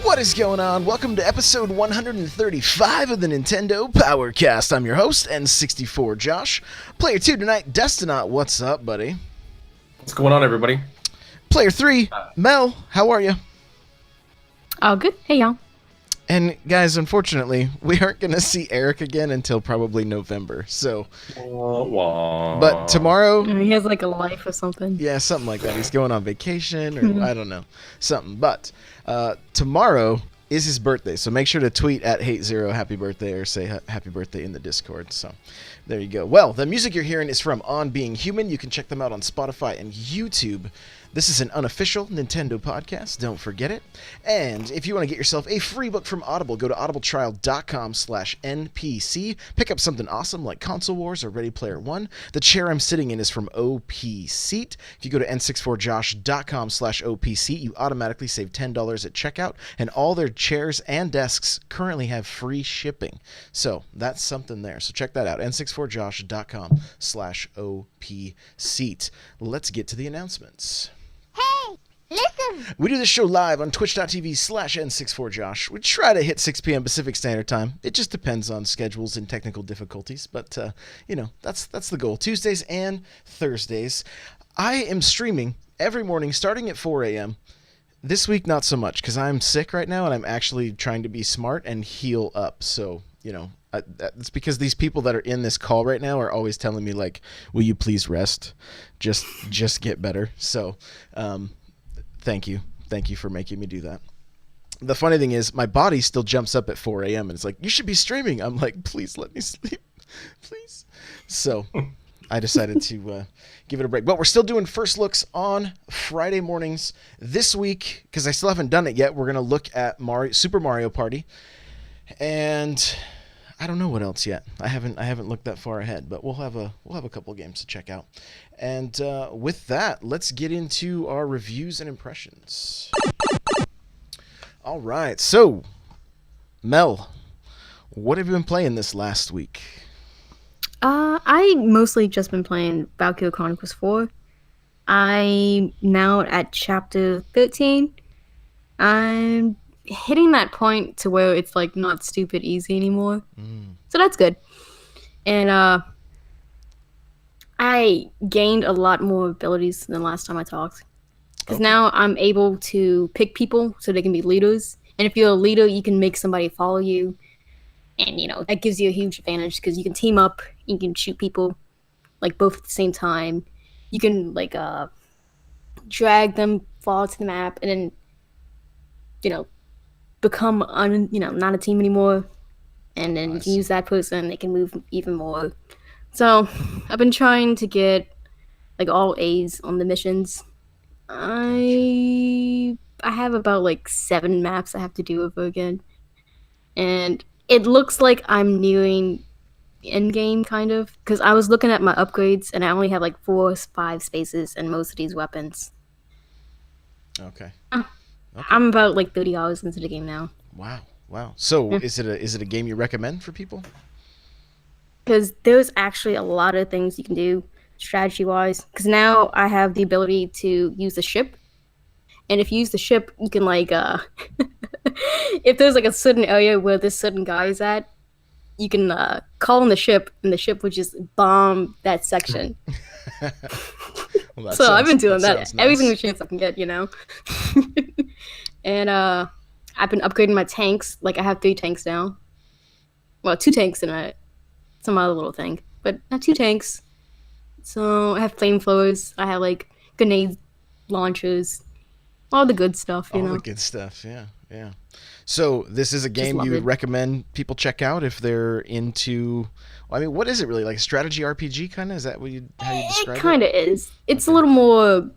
What is going on? Welcome to episode 135 of the Nintendo Powercast. I'm your host, N64 Josh. Player 2 tonight, Destinaut. What's up, buddy? What's going on, everybody? Player 3, Mel. How are you? Oh, good. Hey, y'all. And guys, unfortunately, we aren't going to see Eric again until probably November. So, but tomorrow, he has like a life or something. Yeah, something like that. He's going on vacation, or I don't know, something. But tomorrow is his birthday, so make sure to tweet at HateZero happy birthday or say happy birthday in the Discord. So there you go. Well, the music you're hearing is from On Being Human. You can check them out on Spotify and YouTube. This is an unofficial Nintendo podcast. Don't forget it. And if you want to get yourself a free book from Audible, go to audibletrial.com/NPC. Pick up something awesome like Console Wars or Ready Player One. The chair I'm sitting in is from OP Seat. If you go to n64josh.com/OPSeat, you automatically save $10 at checkout. And all their chairs and desks currently have free shipping. So that's something there. So check that out. n64josh.com/OPSeat. Let's get to the announcements. Hey, listen! We do this show live on twitch.tv/N64Josh. We try to hit 6 p.m. Pacific Standard Time. It just depends on schedules and technical difficulties, but, that's the goal. Tuesdays and Thursdays. I am streaming every morning starting at 4 a.m. This week, not so much, because I'm sick right now, and I'm actually trying to be smart and heal up, so, it's because these people that are in this call right now are always telling me, like, will you please rest? Just get better. So, thank you. Thank you for making me do that. The funny thing is, my body still jumps up at 4 a.m. and it's like, you should be streaming. I'm like, please let me sleep. Please. So, I decided to give it a break. But we're still doing first looks on Friday mornings this week, because I still haven't done it yet. We're going to look at Super Mario Party. And I don't know what else yet. I haven't looked that far ahead, but we'll have a couple of games to check out. And with that, let's get into our reviews and impressions. All right, so Mel, what have you been playing this last week? I mostly just been playing Valkyria Chronicles 4. I'm now at chapter 13. I'm hitting that point to where it's like not stupid easy anymore. So that's good. And I gained a lot more abilities than last time I talked. Because now I'm able to pick people so they can be leaders. And if you're a leader, you can make somebody follow you. And, that gives you a huge advantage because you can team up. You can shoot people, like, both at the same time. You can, like, drag them, fall to the map, and then, become not a team anymore, and then you can use that person. They can move even more. So I've been trying to get like all A's on the missions. I have about like 7 maps I have to do over again, and it looks like I'm nearing end game kind of, because I was looking at my upgrades and I only have like 4 or 5 spaces in most of these weapons. Okay. I'm about like 30 hours into the game now. Wow. So is it a game you recommend for people? Because there's actually a lot of things you can do strategy-wise. Because now I have the ability to use the ship. And if you use the ship, you can like, if there's like a certain area where this certain guy is at, you can call on the ship, and the ship would just bomb that section. Well, so I've been doing that nice. every single chance I can get, And I've been upgrading my tanks. Like, I have 3 tanks now. Well, 2 tanks and some other little thing. But I have 2 tanks. So I have flamethrowers. I have, like, grenade launchers. All the good stuff, All the good stuff, yeah. So this is a game you would recommend people check out if they're into... I mean, what is it really? Like a strategy RPG kind of? Is that how you describe it? It kind of is. It's a little more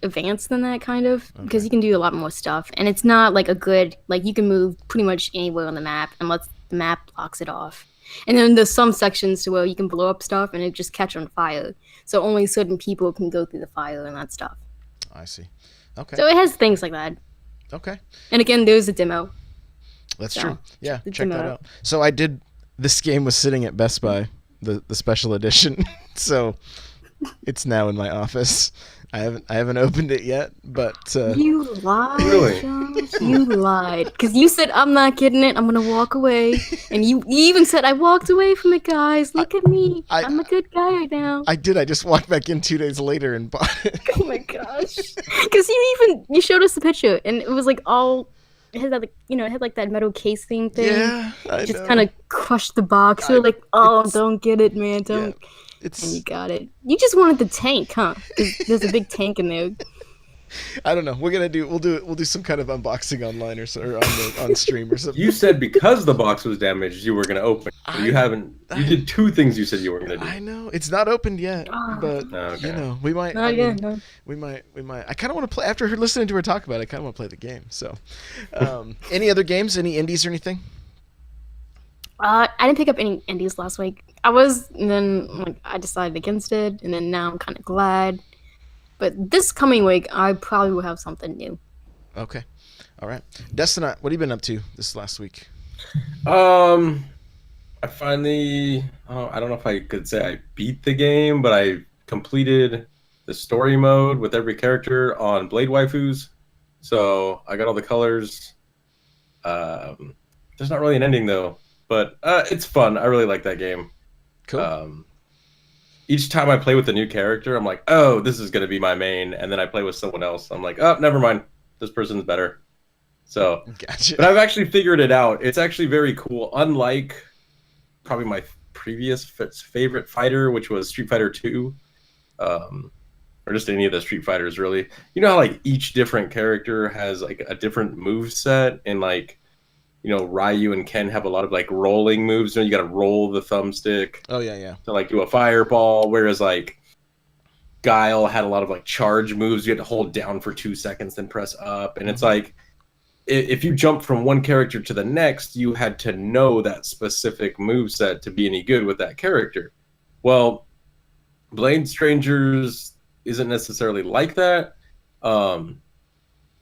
advanced than that, kind of, because you can do a lot more stuff. And it's not like a good... Like, you can move pretty much anywhere on the map unless the map blocks it off. And then there's some sections to where you can blow up stuff and it just catch on fire. So only certain people can go through the fire and that stuff. I see. Okay. So it has things like that. Okay. And again, there's a demo. That's true. Yeah, check that out. So I did... This game was sitting at Best Buy, the special edition. So it's now in my office. I haven't opened it yet, but You lied, Really? Josh. You lied. Because you said, I'm not getting it. I'm going to walk away. And you even said, I walked away from it, guys. Look at me. I- I'm a good guy right now. I did. I just walked back in 2 days later and bought it. Oh my gosh. Because you showed us the picture, and it was like all. It had that, it had like that metal casing thing. Yeah, I Just know. kind of crushed the box. You're like, oh, don't get it, man. Don't. Yeah, And you it's got it. You just wanted the tank, huh? 'Cause there's a big tank in there. I don't know. We'll do some kind of unboxing online or on stream or something. You said because the box was damaged, you were gonna open it. But you haven't. You did two things you said you were gonna do. I know it's not opened yet, Ah. but Okay. you know we might. No, I yeah, mean, no. We might. I kind of want to play after listening to her talk about it. I kind of want to play the game. So, any other games? Any indies or anything? I didn't pick up any indies last week. I was, and then like I decided against it, and then now I'm kind of glad. But this coming week, I probably will have something new. Okay, all right. Destin, what have you been up to this last week? I finally. I don't know if I could say I beat the game, but I completed the story mode with every character on Blade Waifus. So I got all the colors. There's not really an ending though, but it's fun. I really like that game. Cool. Each time I play with a new character, I'm like, oh, this is going to be my main. And then I play with someone else. I'm like, oh, never mind. This person's better. So, Gotcha. but I've actually figured it out. It's actually very cool. Unlike probably my previous favorite fighter, which was Street Fighter 2, or just any of the Street Fighters, really. You know how like each different character has like a different move set, and like, you know, Ryu and Ken have a lot of like rolling moves. You know, you got to roll the thumbstick Oh yeah. to like do a fireball, whereas like Guile had a lot of like charge moves. You had to hold down for 2 seconds, then press up, and it's like if you jump from one character to the next, you had to know that specific move set to be any good with that character. Well, Blade Strangers isn't necessarily like that.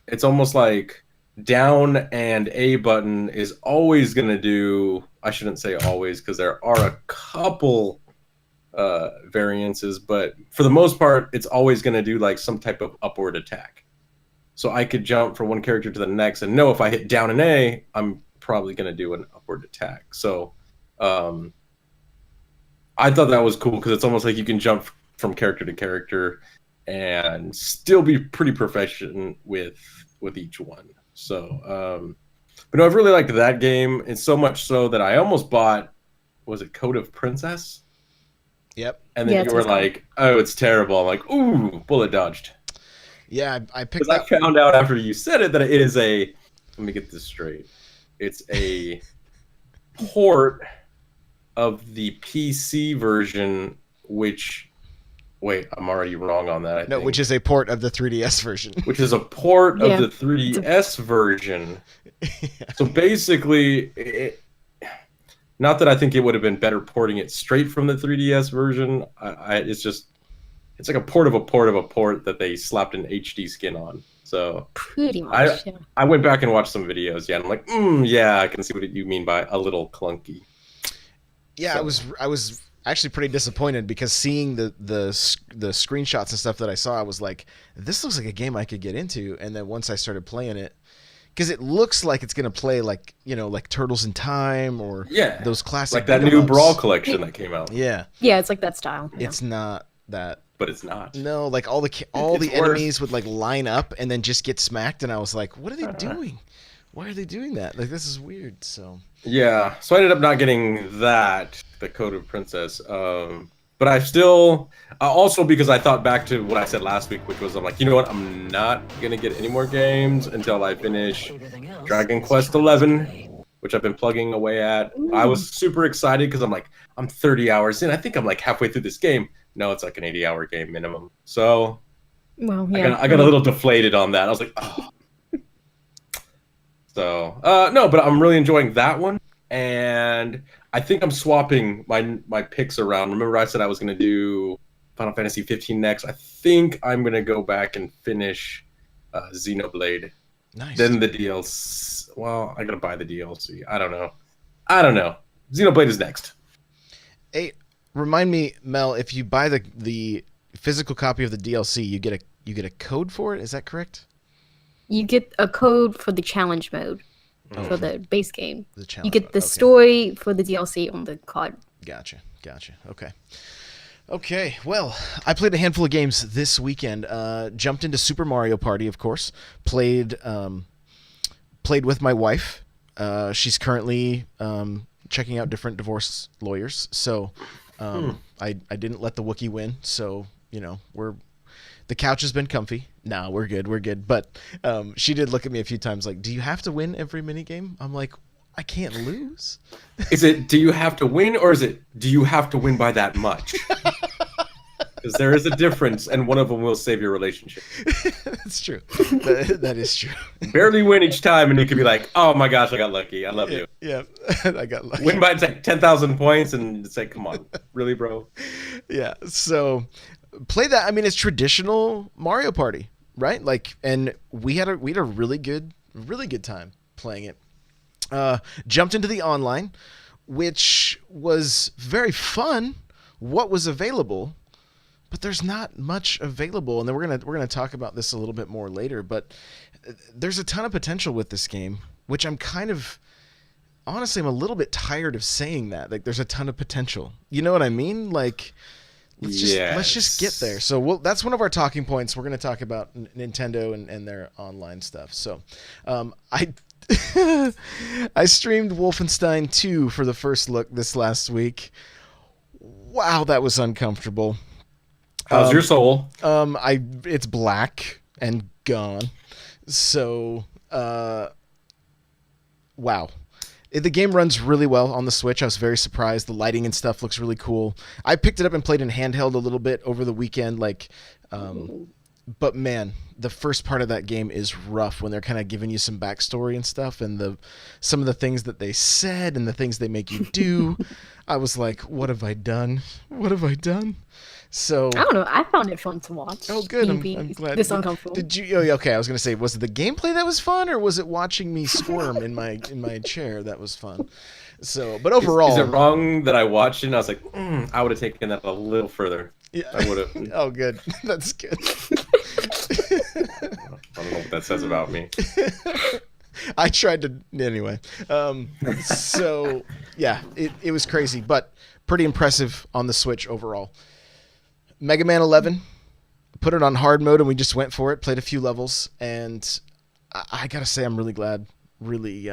It's almost like down and A button is always going to do. I shouldn't say always because there are a couple variances, but for the most part, it's always going to do like some type of upward attack. So I could jump from one character to the next and know if I hit down and A, I'm probably going to do an upward attack. So I thought that was cool because it's almost like you can jump from character to character and still be pretty proficient with each one. So, but no, I've really liked that game. It's so much so that I almost bought, was it Code of Princess? Yep. And then Yeah, you were it's awesome. like, oh, it's terrible. I'm like, ooh, bullet dodged. Yeah, I picked Because I up. found out after you said it that it is a, let me get this straight. It's a port of the PC version, which, wait, I'm already wrong on that. I No, think. which is a port of the 3DS version. Which is a port Yeah. of the 3DS version. So basically, not that I think it would have been better porting it straight from the 3DS version. It's like a port of a port of a port that they slapped an HD skin on. So Pretty much, yeah. I went back and watched some videos. Yeah, and I'm like, yeah, I can see what you mean by a little clunky. Yeah, I was actually pretty disappointed because seeing the screenshots and stuff that I saw, I was like, this looks like a game I could get into. And then once I started playing it, because it looks like it's gonna play like, you know, like Turtles in Time or Yeah, those classic like that beat 'em new ups. Brawl collection that came out. Yeah, Yeah, it's like that style. Yeah. it's not that. But it's not. No, like all the It's enemies would like line up and then just get smacked, and I was like, what are they doing? Why are they doing that? Like, this is weird. So Yeah, so I ended up not getting that, the Code of Princess. But I still, also because I thought back to what I said last week, which was I'm like, you know what, I'm not gonna get any more games until I finish Dragon Quest 11, which I've been plugging away at. I was super excited because I'm like, I'm 30 hours in. I think I'm like halfway through this game. No, it's like an 80-hour game minimum. So Well, yeah. I got a little deflated on that. I was like, oh. So no, but I'm really enjoying that one, and I think I'm swapping my picks around. Remember, I said I was going to do Final Fantasy 15 next. I think I'm going to go back and finish Xenoblade. nice. Then the DLC. Well, I got to buy the DLC. I don't know. Xenoblade is next. Hey, remind me, Mel, if you buy the physical copy of the DLC, you get you get a code for it. Is that correct? You get a code for the challenge mode for the base game. The You challenge get mode, the okay. story for the DLC on the card. Gotcha. Okay, well, I played a handful of games this weekend. Jumped into Super Mario Party, of course. Played with my wife. She's currently checking out different divorce lawyers. So I didn't let the Wookiee win. So, the couch has been comfy. Nah, we're good. But she did look at me a few times like, do you have to win every minigame? I'm like, I can't lose. Is it, do you have to win, or is it, do you have to win by that much? Because there is a difference, and one of them will save your relationship. That's true. That is true. Barely win each time, and you could be like, oh my gosh, I got lucky. I love you. Yeah, I got lucky. Win by 10,000 points, and it's like, come on. Really, bro? Yeah, so play that. I mean, it's traditional Mario Party, right? Like, and we had a really good time playing it. Jumped into the online, which was very fun. What was available, but there's not much available, and then we're gonna talk about this a little bit more later. But there's a ton of potential with this game, which I'm honestly, I'm a little bit tired of saying that. Like, there's a ton of potential. You know what I mean? Like, let's just get there. So that's one of our talking points. We're gonna talk about Nintendo and their online stuff. So, I streamed Wolfenstein 2 for the first look this last week. Wow, that was uncomfortable. How's your soul? It's black and gone. So, wow. The game runs really well on the Switch. I was very surprised. The lighting and stuff looks really cool. I picked it up and played in handheld a little bit over the weekend, but man, the first part of that game is rough when they're kind of giving you some backstory and stuff, and some of the things that they said and the things they make you do. I was like, what have I done? So I don't know. I found it fun to watch. Oh, good. I'm glad. This uncomfortable. Did you? Oh, okay. I was gonna say, was it the gameplay that was fun, or was it watching me squirm in my chair that was fun? So, but overall, is it wrong that I watched it and I was like, I would have taken that a little further. Yeah. I would have. Oh, good. That's good. I don't know what that says about me. I tried to anyway. So yeah, it was crazy, but pretty impressive on the Switch overall. Mega Man 11, put it on hard mode, and we just went for it. Played a few levels, and I gotta say, I'm really glad, really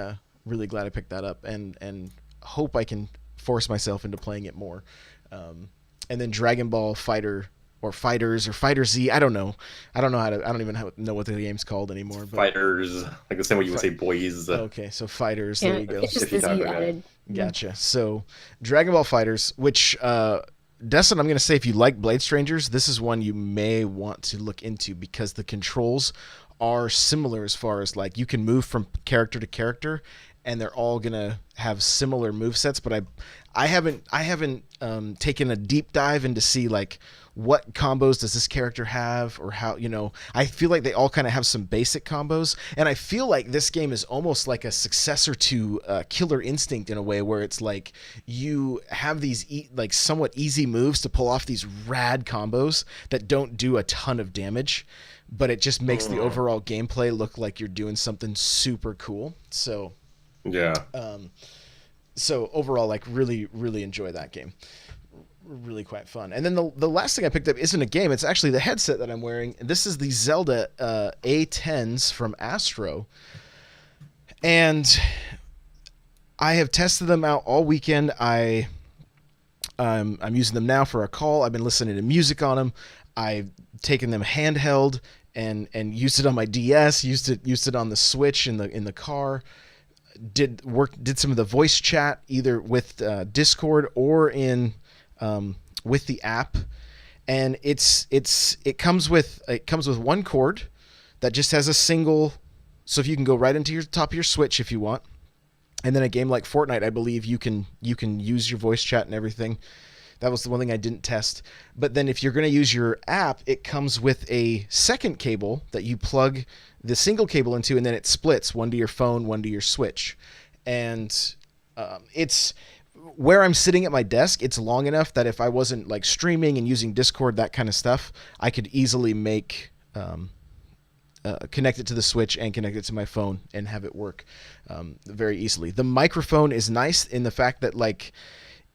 glad I picked that up, and hope I can force myself into playing it more. And then Dragon Ball Fighter or Fighters or Fighter Z. I don't know how to. I don't even know what the game's called anymore. But Fighters, like the same way you would say boys. Okay, so Fighters. Yeah, There you go. it's just If you this talk you about added. Gotcha. So, Dragon Ball Fighters, which, Destin, I'm going to say if you like Blade Strangers, this is one you may want to look into because the controls are similar as far as, like, you can move from character to character, and they're all going to have similar movesets, but I haven't taken a deep dive into see, like, what combos does this character have, or how, I feel like they all kind of have some basic combos, and I feel like this game is almost like a successor to Killer Instinct in a way, where it's like you have these like somewhat easy moves to pull off these rad combos that don't do a ton of damage, but it just makes the overall gameplay look like you're doing something super cool. So Yeah. So overall, like, really, really enjoy that game. Really quite fun. And then the last thing I picked up isn't a game. It's actually the headset that I'm wearing. This is the Zelda A10s from Astro. And I have tested them out all weekend. I'm using them now for a call. I've been listening to music on them. I've taken them handheld and used it on my DS, used it on the Switch in the car. Did some of the voice chat either with Discord or in with the app, and it comes with one cord that just has a single, so if you can go right into your top of your Switch if you want, and then a game like Fortnite, I believe you can use your voice chat and everything. That was the one thing I didn't test. But then if you're going to use your app, it comes with a second cable that you plug the single cable into, and then it splits, one to your phone, one to your Switch. And it's where I'm sitting at my desk, it's long enough that if I wasn't like streaming and using Discord, that kind of stuff, I could easily make connect it to the Switch and connect it to my phone and have it work very easily. The microphone is nice in the fact that like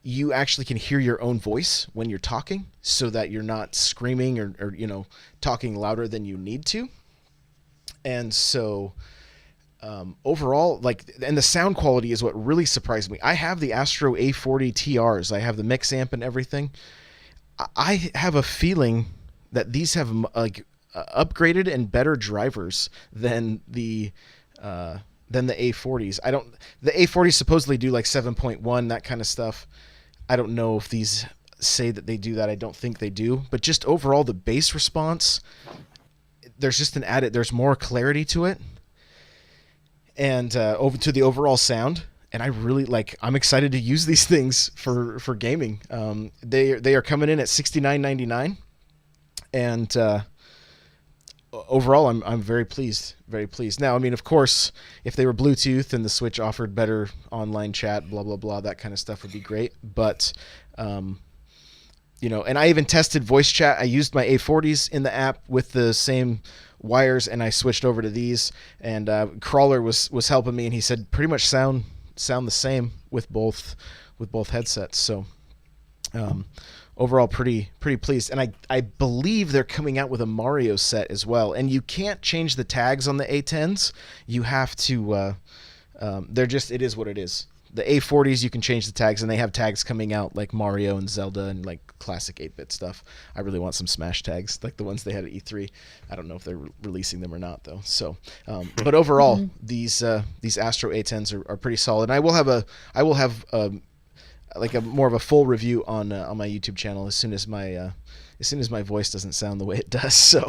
you actually can hear your own voice when you're talking, so that you're not screaming or talking louder than you need to. And so overall, like, and the sound quality is what really surprised me. I have the Astro A40 TRs. I have the mix amp and everything. I have a feeling that these have like upgraded and better drivers than the A40s. The A40s supposedly do like 7.1, that kind of stuff. I don't know if these say that they do that. I don't think they do. But just overall, the bass response, there's more clarity to it. And over to the overall sound. And I'm excited to use these things for gaming. They are coming in at $69.99. And overall, I'm very pleased. Very pleased. Now, I mean, of course, if they were Bluetooth and the Switch offered better online chat, blah, blah, blah, that kind of stuff would be great. But, and I even tested voice chat. I used my A40s in the app with the same wires, and I switched over to these. And Crawler was helping me, and he said pretty much sound the same with both headsets. So, overall, pretty pleased. And I believe they're coming out with a Mario set as well. And you can't change the tags on the A10s. You have to. It is what it is. The A40s, you can change the tags, and they have tags coming out like Mario and Zelda and like classic 8-bit stuff. I really want some Smash tags, like the ones they had at E3. I don't know if they're releasing them or not, though. So, but overall, these Astro A10s are pretty solid. And I will have like a more of a full review on my YouTube channel as soon as my voice doesn't sound the way it does. So,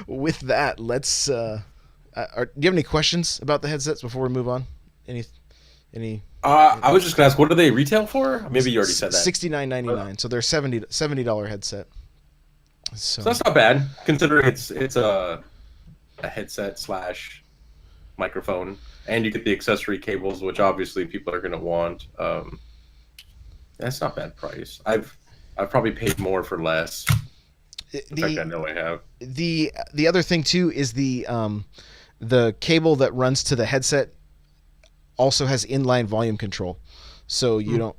with that, let's. Do you have any questions about the headsets before we move on? Any? I was just gonna ask, what do they retail for? Maybe you already said that. $69.99. So they're $70 headset. So that's not bad, considering it's a headset / microphone, and you get the accessory cables, which obviously people are gonna want. That's not bad price. I've probably paid more for less. In fact, I know I have. The other thing too is the cable that runs to the headset also has inline volume control, so you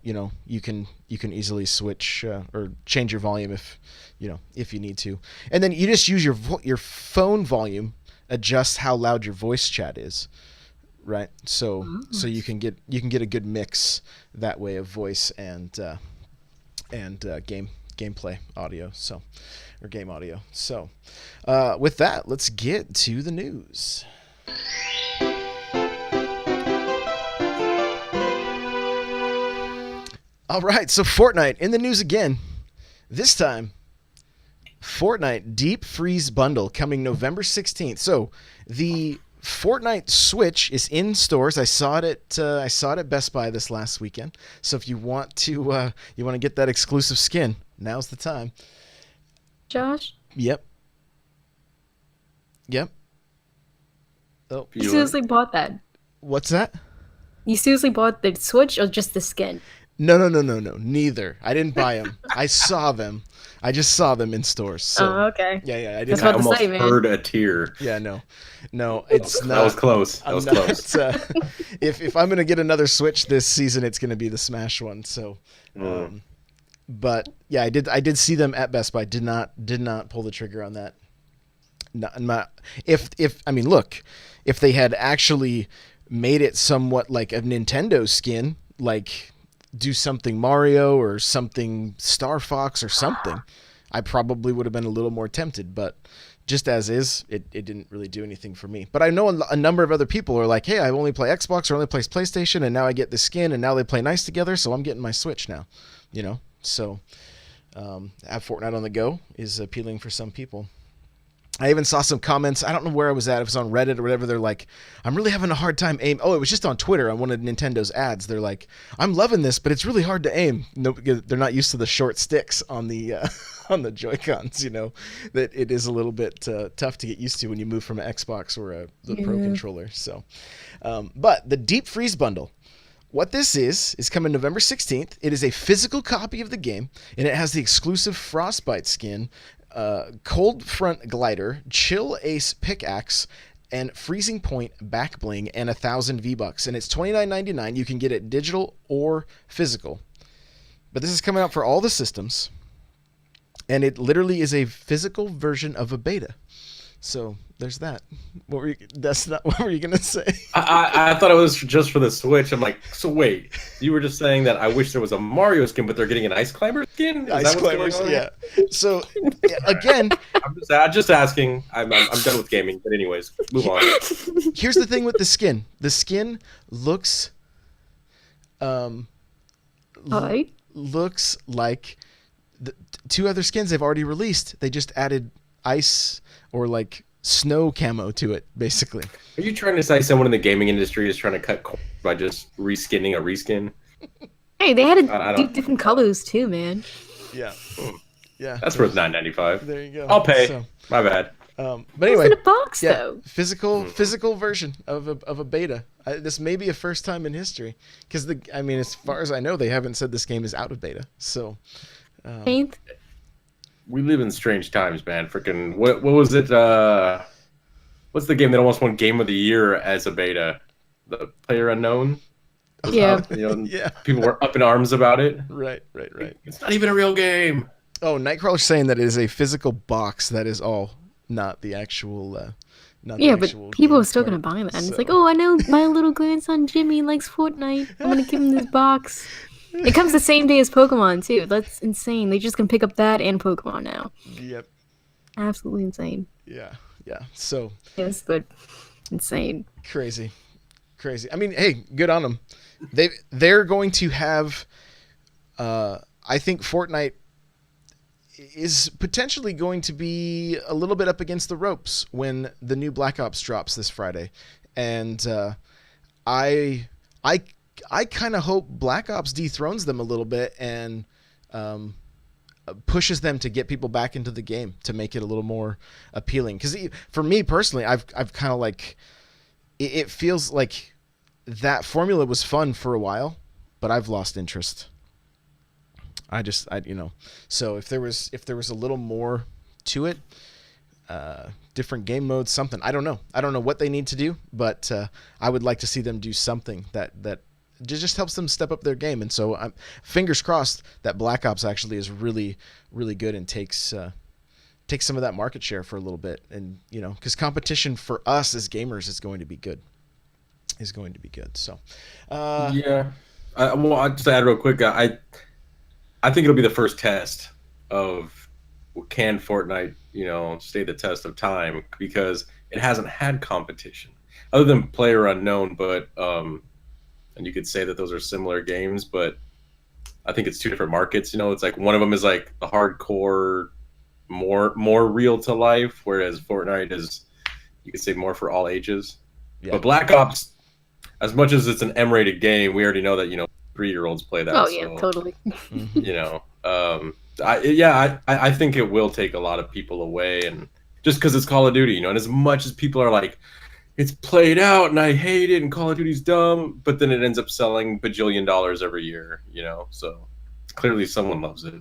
can easily switch or change your volume if you need to, and then you just use your phone volume, adjust how loud your voice chat is, right? So you can get a good mix that way of voice and gameplay audio, or game audio. So with that, let's get to the news. All right, so Fortnite in the news again. This time, Fortnite Deep Freeze Bundle coming November 16th. So the Fortnite Switch is in stores. I saw it at Best Buy this last weekend. So if you want to get that exclusive skin, now's the time. Josh? Yep. Oh, You seriously bought that? What's that? You seriously bought the Switch or just the skin? No. Neither. I didn't buy them. I saw them. I just saw them in stores. So, oh, okay. Yeah. I That's didn't. what I almost say, man. heard a tear. Yeah, no. It's not. That was close. Close. If I'm gonna get another Switch this season, it's gonna be the Smash one. So, but yeah, I did see them at Best Buy. Did not pull the trigger on that. If they had actually made it somewhat like a Nintendo skin, like do something Mario or something Star Fox or something, I probably would have been a little more tempted. But just as is, it didn't really do anything for me. But I know a number of other people are like, hey, I only play Xbox or only play PlayStation, and now I get the skin, and now they play nice together, so I'm getting my Switch now. So have Fortnite on the go is appealing for some people. I even saw some comments. I don't know where I was at. If it was on Reddit or whatever. They're like, I'm really having a hard time aim. Oh, it was just on Twitter on one of Nintendo's ads. They're like, I'm loving this, but it's really hard to aim. No, they're not used to the short sticks on the on the Joy-Cons. That it is a little bit tough to get used to when you move from an Xbox or the Pro controller. So, but the Deep Freeze Bundle. What this is coming November 16th. It is a physical copy of the game, and it has the exclusive Frostbite skin Cold Front Glider, Chill Ace Pickaxe, and Freezing Point Back Bling, and 1,000 V-Bucks. And it's $29.99. You can get it digital or physical. But this is coming out for all the systems. And it literally is a physical version of a beta. So there's that. What were you gonna say? I thought it was just for the Switch. I'm like, so wait, you were just saying that I wish there was a Mario skin, but they're getting an Ice Climber skin? Is Ice that what's Climbers, going on? yeah. So again, I'm just asking. I'm done with gaming. But anyways, move on. here's the thing with the skin. The skin looks, Alright. looks like the two other skins they've already released. They just added ice or like snow camo to it, basically. Are you trying to say someone in the gaming industry is trying to cut corners by just reskinning a reskin? Hey, they had to I do don't- different colors too, man. Yeah, yeah. That's worth $9.95. There you go. I'll pay. So, My bad. but It's anyway, in a box yeah, though. physical version of a beta. This may be a first time in history because as far as I know, they haven't said this game is out of beta. So, Ain't We live in strange times, man. Freaking what was it? What's the game that almost won Game of the Year as a beta? The Player Unknown. yeah. yeah, People were up in arms about it. right. It's not even a real game. Oh, Nightcrawler's saying that it is a physical box. That is all, not the actual. Not the Yeah, but actual people game are still part. gonna buy that. And So- it's like, oh, I know my little grandson Jimmy likes Fortnite. I'm gonna give him this box. It comes the same day as Pokemon too. That's insane. They just can pick up that and Pokemon now. Yep. Absolutely insane. Yeah. So Yes, but insane. crazy. I mean, hey, good on them. They're going to have. I think Fortnite is potentially going to be a little bit up against the ropes when the new Black Ops drops this Friday, and I kind of hope Black Ops dethrones them a little bit and pushes them to get people back into the game to make it a little more appealing. Because for me personally, I've kind of like it feels like that formula was fun for a while, but I've lost interest. So if there was a little more to it, different game modes, something. I don't know what they need to do, but I would like to see them do something that just helps them step up their game. And so I'm fingers crossed that Black Ops actually is really, really good and takes some of that market share for a little bit. And because competition for us as gamers is going to be good. So Yeah. Well, I'll just add real quick. I think it'll be the first test of can Fortnite, stay the test of time, because it hasn't had competition other than Player Unknown, but and you could say that those are similar games, but I think it's two different markets. It's like one of them is like the hardcore, more real to life, whereas Fortnite is, you could say, more for all ages. Yeah. But Black Ops, as much as it's an M-rated game, we already know that 3-year-olds play that. Oh yeah, so, totally. I think it will take a lot of people away, and just because it's Call of Duty, and as much as people are like, it's played out and I hate it and Call of Duty's dumb, but then it ends up selling bajillion dollars every year, so clearly someone loves it.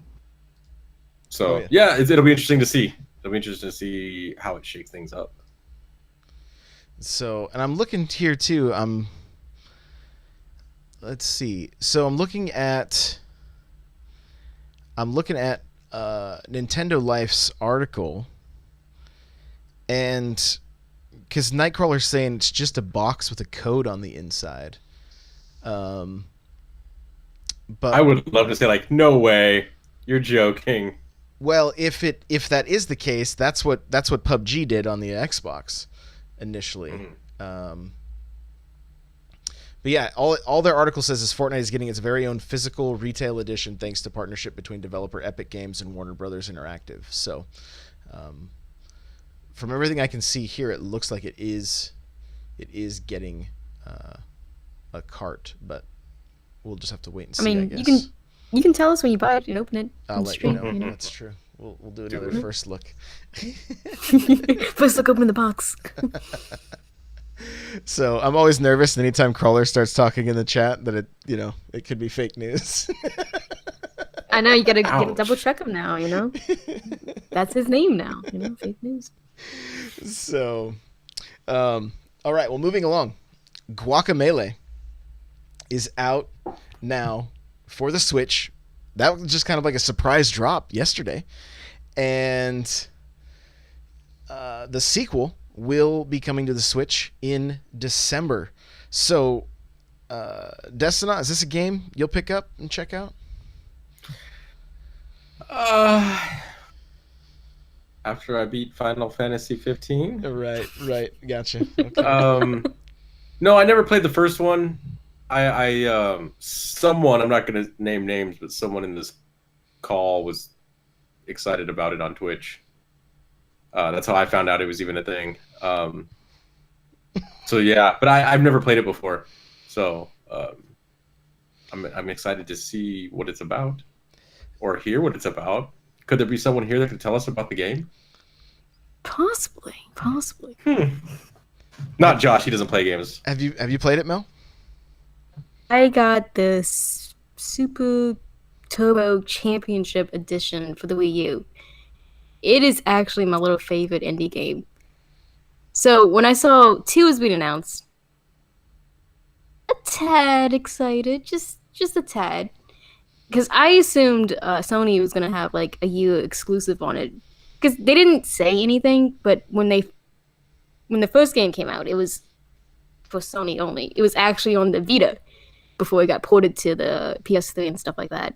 So it'll be interesting to see. It'll be interesting to see how it shakes things up. So, and I'm looking here too. Let's see. So I'm looking at Nintendo Life's article, and because Nightcrawler's saying it's just a box with a code on the inside. But I would love to say, like, no way, you're joking. Well, if that is the case, that's what PUBG did on the Xbox initially. Mm-hmm. But yeah, all their article says is Fortnite is getting its very own physical retail edition thanks to partnership between developer Epic Games and Warner Brothers Interactive. So, from everything I can see here, it looks like it is getting a cart, but we'll just have to wait and see. I mean, guess. you can tell us when you buy it and open it. I'll on let stream, you know. That's true. We'll do another first look. First look, open the box. So I'm always nervous anytime Crawler starts talking in the chat that it could be fake news. I know you gotta Ouch. double check them now. That's his name now. Fake news. So, all right. Well, moving along. Guacamelee is out now for the Switch. That was just kind of like a surprise drop yesterday. And the sequel will be coming to the Switch in December. So, Destina, is this a game you'll pick up and check out? After I beat Final Fantasy 15. Right. Gotcha. Okay. No, I never played the first one. Someone, I'm not going to name names, but someone in this call was excited about it on Twitch. That's how I found out it was even a thing. So yeah, but I've never played it before. So I'm excited to see what it's about or hear what it's about. Could there be someone here that could tell us about the game? Possibly. Not Josh. He doesn't play games. Have you played it, Mel? I got this Super Turbo Championship Edition for the Wii U. It is actually my little favorite indie game. So when I saw 2 was being announced, a tad excited, just a tad, because I assumed Sony was gonna have like a U exclusive on it, because they didn't say anything. But when the first game came out, it was for Sony only. It was actually on the Vita before it got ported to the PS3 and stuff like that.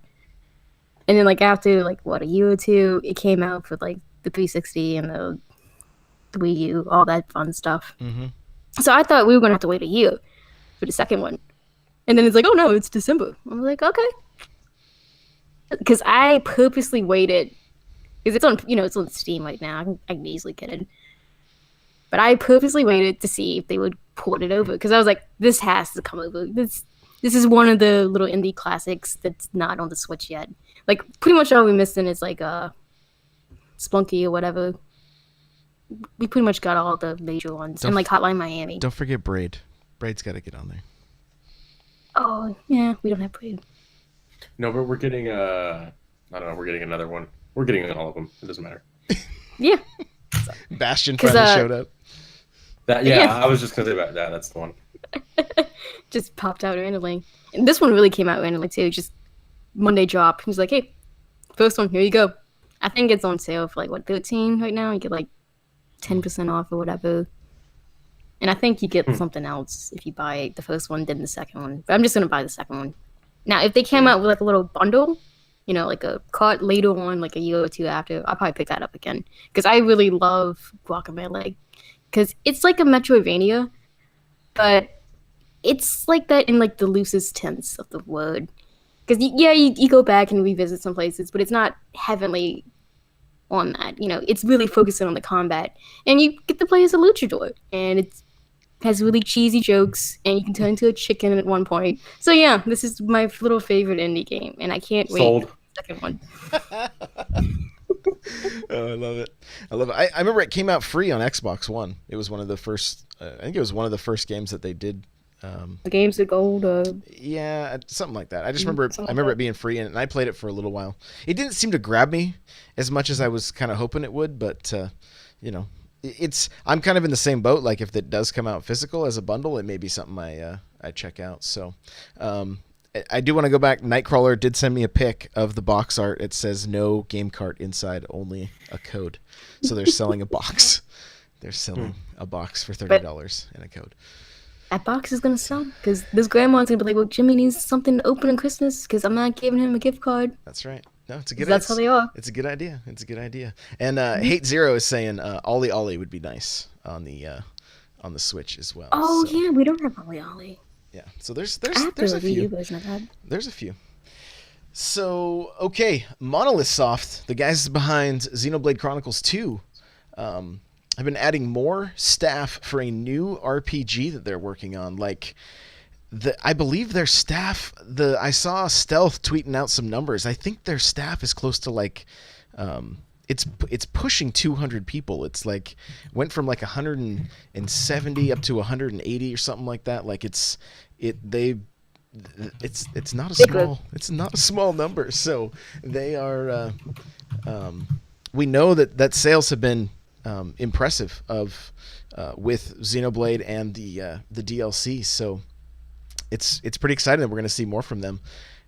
And then like after like a year or two, it came out for like the 360 and the Wii U, all that fun stuff. Mm-hmm. So I thought we were gonna have to wait a year for the second one, and then it's like, oh no, it's December. I'm like, okay, because I purposely waited because it's on Steam right now. I can easily get it, but I purposely waited to see if they would port it over because I was like, this has to come over. This is one of the little indie classics that's not on the Switch yet. Like pretty much all we're missing is like Splunky or whatever. We pretty much got all the major ones, and like Hotline Miami. Don't forget Braid. Braid's got to get on there. Oh yeah, we don't have Braid. No, but we're getting I don't know. We're getting another one. We're getting all of them. It doesn't matter. Yeah. Bastion finally showed up. Yeah. I was just gonna say about that. That's the one. Just popped out randomly, and this one really came out randomly too. Just Monday drop. He was like, "Hey, first one, here you go." I think it's on sale for like $13 right now. You get like 10% off or whatever. And I think you get something else if you buy the first one, then the second one. But I'm just gonna buy the second one. Now, if they came out with like a little bundle, like a cart later on, like a year or two after, I'll probably pick that up again. Because I really love Guacamelee. Because it's like a Metroidvania, but it's like that in like the loosest sense of the word. Because you go back and revisit some places, but it's not heavenly on that. It's really focusing on the combat, and you get to play as a luchador, and it has really cheesy jokes, and you can turn into a chicken at one point. So yeah, this is my little favorite indie game, and I can't wait for the second one. Oh, I love it. I remember it came out free on Xbox One. It was one of the first. I think it was one of the first games that they did. The games of gold. Yeah, something like that. I just remember. I remember it being free, and I played it for a little while. It didn't seem to grab me as much as I was kind of hoping it would, but I'm kind of in the same boat. Like if it does come out physical as a bundle, it may be something I check out. So, I do want to go back. Nightcrawler did send me a pic of the box art. It says no game cart inside, only a code. So they're selling a box. They're selling a box for $30 and a code. That box is gonna sell because this grandma's gonna be like, "Well, Jimmy needs something to open on Christmas because I'm not giving him a gift card." That's right. No, it's a good. That's how they are. It's a good idea. And Hate Zero is saying Ollie Ollie would be nice on the Switch as well. Oh so. Yeah, we don't have Ollie Ollie. Yeah, so there's a few. There's a few. So okay, Monolith Soft, the guys behind Xenoblade Chronicles 2. I've been adding more staff for a new RPG that they're working on. Like, I believe their staff. I saw Stealth tweeting out some numbers. I think their staff is close to like, it's pushing 200 people. It's like went from like 170 up to 180 or something like that. Like it's not a small number. So they are we know that sales have been impressive with Xenoblade and the DLC. So it's pretty exciting that we're going to see more from them.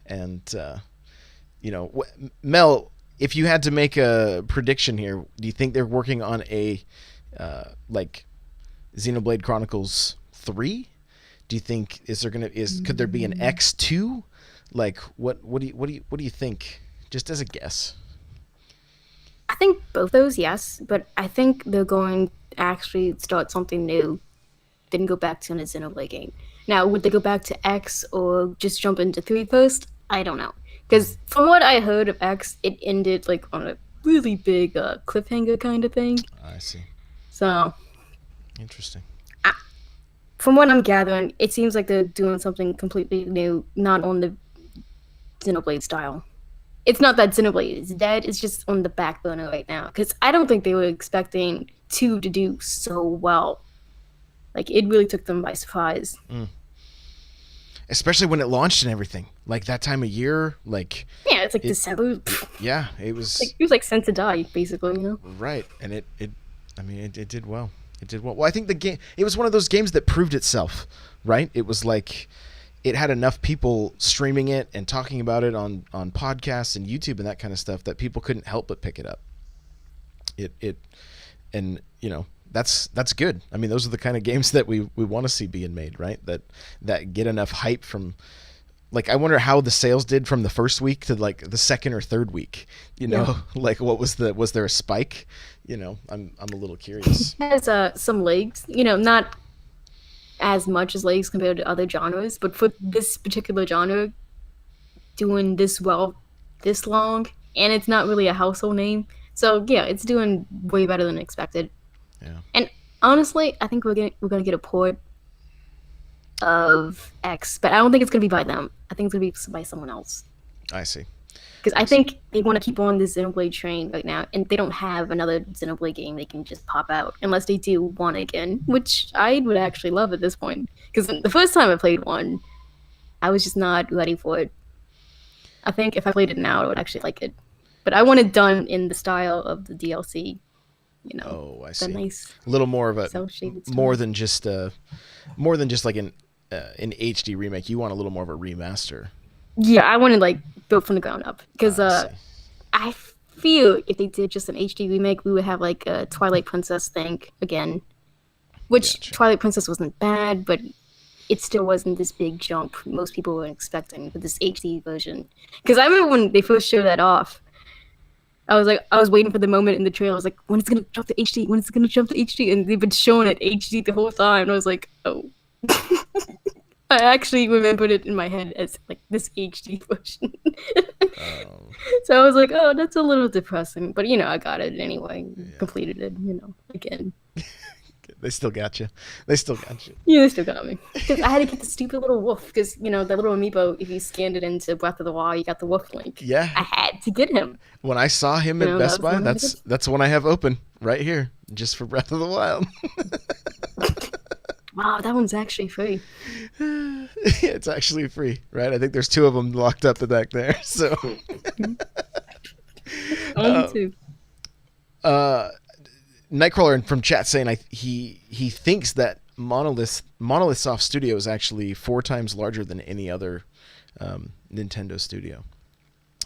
And Mel, if you had to make a prediction here, do you think they're working on a like Xenoblade Chronicles 3? Do you think could there be an X2? Like what do you think? Just as a guess. I think both those, yes, but I think they're going to actually start something new. Then go back to a Xenoblade game. Now, would they go back to X or just jump into 3 first? I don't know. Because from what I heard of X, it ended like on a really big cliffhanger kind of thing. I see. So, interesting. From what I'm gathering, it seems like they're doing something completely new, not on the Xenoblade style. It's not that Xenoblade is dead, it's just on the back burner right now. Because I don't think they were expecting 2 to do so well. Like, it really took them by surprise. Especially when it launched and everything. Like, that time of year, like... Yeah, it's like December. Yeah, it was... It was like sent to die, basically, you know? Right, and it did well. It did well. Well, I think the game... It was one of those games that proved itself, right? It was like... It had enough people streaming it and talking about it on podcasts and YouTube and that kind of stuff that people couldn't help but pick it up. And that's good. I mean, those are the kind of games that we want to see being made, right? That get enough hype from, like, I wonder how the sales did from the first week to like the second or third week. Like what was there a spike? I'm a little curious. It has some legs, not as much as legs compared to other genres, but for this particular genre, doing this well this long, and it's not really a household name. So yeah, it's doing way better than expected. Yeah. And honestly, I think we're gonna get a port of X, but I don't think it's gonna be by them. I think it's gonna be by someone else. I see. Because I think they want to keep on this Xenoblade train right now, and they don't have another Xenoblade game they can just pop out unless they do one again, which I would actually love at this point. Because the first time I played one, I was just not ready for it. I think if I played it now, I would actually like it. But I want it done in the style of the DLC. Oh, I see. The nice, a little more of a cel-shaded more style. than just like an HD remake. You want a little more of a remaster. Yeah, I want to like build from the ground up because I see. I feel if they did just an HD remake, we would have like a Twilight Princess thing again, which Gotcha. Twilight Princess wasn't bad, but it still wasn't this big jump most people were expecting with this HD version. Because I remember when they first showed that off, I was waiting for the moment in the trailer. I was like, when it's gonna jump to HD? When it's gonna jump to HD? And they've been showing it HD the whole time, and I was like, oh. I actually remembered it in my head as like this HD version. So I was like, oh, that's a little depressing. But I got it anyway. Completed it, again. They still got you. Yeah, they still got me. Because I had to get the stupid little wolf. Because, the little amiibo, if you scanned it into Breath of the Wild, you got the wolf link. Yeah. I had to get him. When I saw him at Best Buy, that that's the one I have open right here, just for Breath of the Wild. Wow, that one's actually free. It's actually free, right? I think there's 2 of them locked up back there. So, Only 2. Nightcrawler from chat saying he thinks that Monolith Soft Studio is actually 4 times larger than any other Nintendo studio.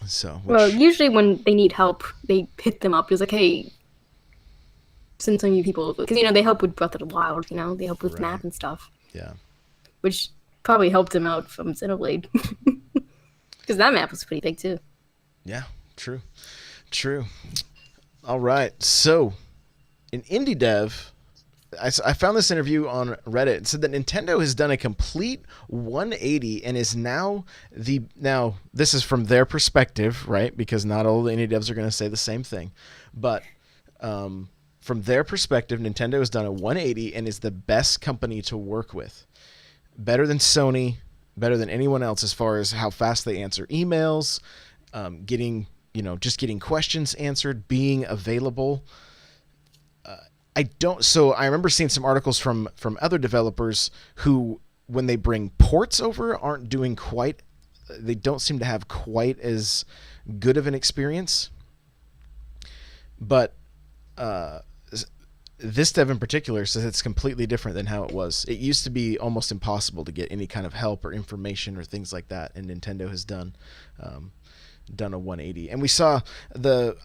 So, Well, usually when they need help, they hit them up. It's like, hey, send some new people over. Because, they help with Breath of the Wild, they help with map and stuff. Yeah. Which probably helped him out from Xenoblade. Because that map was pretty big, too. Yeah, true. All right, so an indie dev, I found this interview on Reddit. It said that Nintendo has done a complete 180 and is now this is from their perspective, right? Because not all the indie devs are going to say the same thing, but from their perspective, Nintendo has done a 180 and is the best company to work with. Better than Sony, better than anyone else as far as how fast they answer emails, getting questions answered, being available. I remember seeing some articles from other developers who, when they bring ports over, they don't seem to have quite as good of an experience. but this dev in particular says it's completely different than how it was. It used to be almost impossible to get any kind of help or information or things like that, and Nintendo has done a 180. And we saw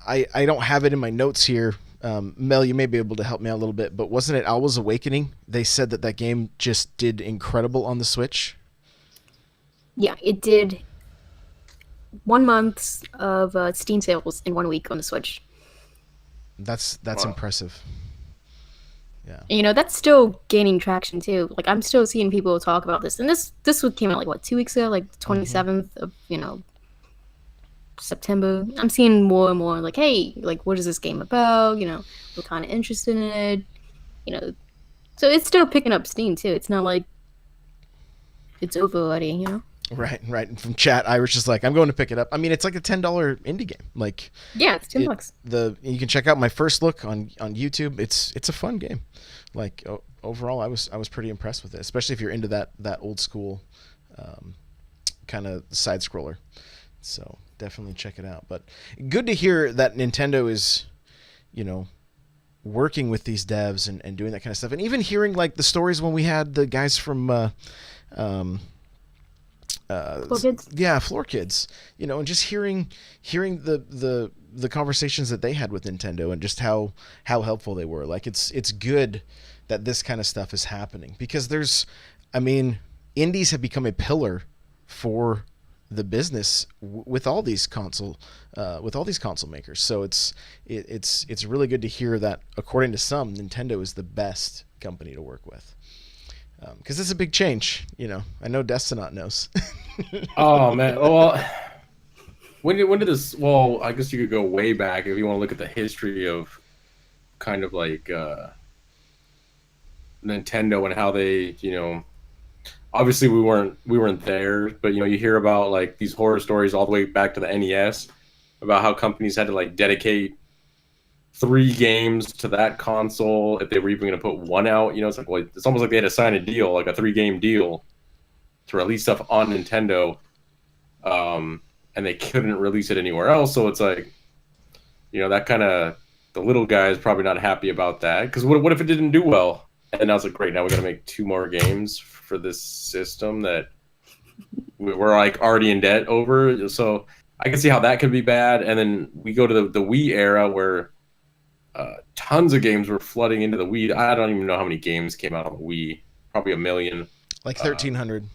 I don't have it in my notes here. Mel, you may be able to help me out a little bit, but wasn't it Owl's Awakening? They said that game just did incredible on the Switch. Yeah, it did 1 month of Steam sales in 1 week on the Switch. That's Wow. impressive. Yeah. And, that's still gaining traction too. Like I'm still seeing people talk about this, and this one came out like 2 weeks ago, like 27th of September. I'm seeing more and more like, hey, like what is this game about? We're kind of interested in it. So it's still picking up steam too. It's not like it's over already. Right. And from chat, Irish is like, I'm going to pick it up. I mean, it's like a $10 indie game. Like, Yeah, it's $10. You can check out my first look on YouTube. It's a fun game. Like overall, I was pretty impressed with it, especially if you're into that old school kind of side scroller. So definitely check it out. But good to hear that Nintendo is, working with these devs and doing that kind of stuff, and even hearing like the stories when we had the guys from Floor Kids? Yeah, Floor Kids, and just hearing the conversations that they had with Nintendo and just how helpful they were. Like it's good that this kind of stuff is happening, because indies have become a pillar for the business with all these console makers. So it's really good to hear that, according to some, Nintendo is the best company to work with. Because it's a big change, I know Destinot knows. Oh man, well, when did this? Well, I guess you could go way back if you want to look at the history of kind of like Nintendo and how they, obviously we weren't there, but you hear about like these horror stories all the way back to the NES about how companies had to like dedicate 3 games to that console if they were even going to put one out. It's like, well, it's almost like they had to sign a deal, like a 3-game deal, to release stuff on Nintendo, and they couldn't release it anywhere else. So it's like, that kind of, the little guy is probably not happy about that, because what if it didn't do well? And I was like, great, now we got to make 2 more games for this system that we're like already in debt over. So I can see how that could be bad. And then we go to the Wii era where tons of games were flooding into the Wii. I don't even know how many games came out on the Wii. Probably 1 million. Like 1,300.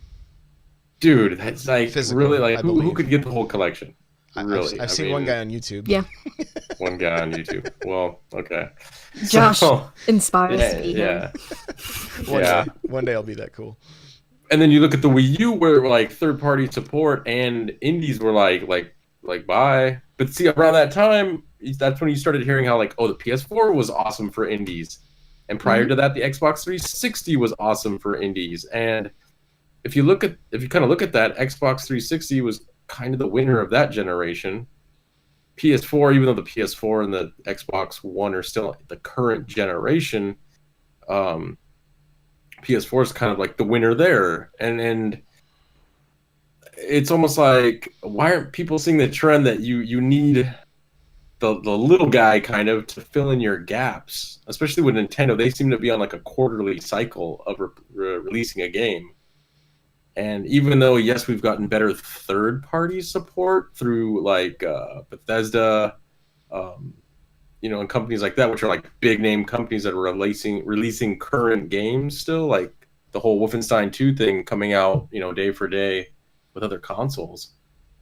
Dude, that's like Physical, really like I who believe. could get the whole collection? Really, I've seen one guy on YouTube. Yeah. One guy on YouTube. Well, okay. Josh So, inspires me. yeah. One day I'll be that cool. And then you look at the Wii U, where like third-party support and indies were like bye. But see, around that time, that's when you started hearing how like, oh, the PS4 was awesome for indies, and prior to that, the Xbox 360 was awesome for indies. And if you kind of look at that, Xbox 360 was kind of the winner of that generation. PS4, even though the PS4 and the Xbox One are still the current generation, PS4 is kind of like the winner there. And it's almost like, why aren't people seeing the trend that you need the little guy kind of to fill in your gaps? Especially with Nintendo, they seem to be on like a quarterly cycle of releasing a game. And even though, yes, we've gotten better third-party support through like Bethesda, and companies like that, which are like big-name companies that are releasing current games still, like the whole Wolfenstein 2 thing coming out, day for day with other consoles.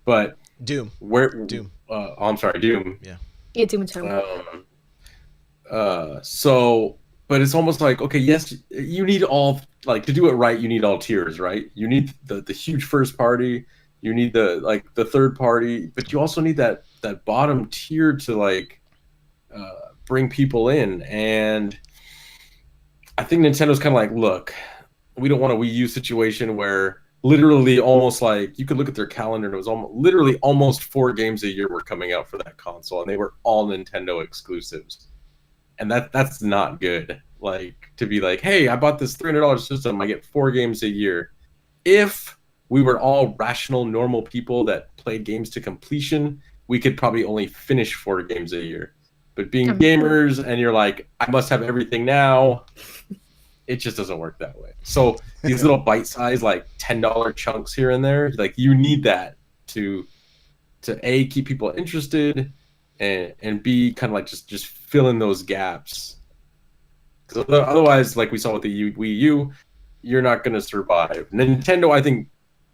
But Doom. Doom. I'm sorry, Doom. Yeah. Yeah, Doom Eternal. But it's almost like, okay, yes, you need all, like, to do it right, you need all tiers, right? You need the huge first party, you need the third party, but you also need that bottom tier to like bring people in. And I think Nintendo's kind of like, look, we don't want a Wii U situation where literally almost like you could look at their calendar and it was almost 4 games a year were coming out for that console, and they were all Nintendo exclusives. And that's not good. Like, to be like, hey, I bought this $300 system, I get 4 games a year. If we were all rational, normal people that played games to completion, we could probably only finish 4 games a year. But being gamers and you're like, I must have everything now, it just doesn't work that way. So these little bite-sized, like $10 chunks here and there, like you need that to A, keep people interested, and B, kind of like just fill in those gaps. Because otherwise, like we saw with the Wii U, you're not going to survive. Nintendo, I think,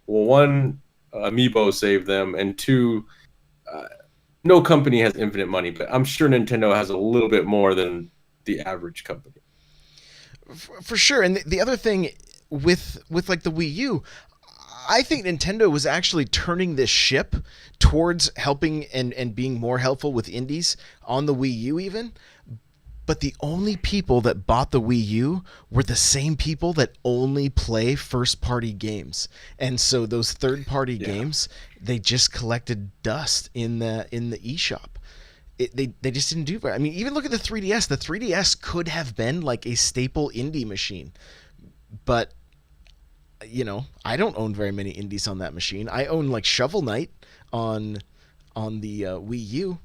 well, one, Amiibo saved them, and two, no company has infinite money, but I'm sure Nintendo has a little bit more than the average company. For sure. And the other thing with like the Wii U, I think Nintendo was actually turning this ship towards helping and being more helpful with indies on the Wii U even. But the only people that bought the Wii U were the same people that only play first-party games. And so those third-party games, they just collected dust in the eShop. They just didn't do very. I mean, even look at the 3DS. The 3DS could have been like a staple indie machine. But, you know, I don't own very many indies on that machine. I own like Shovel Knight on the Wii U.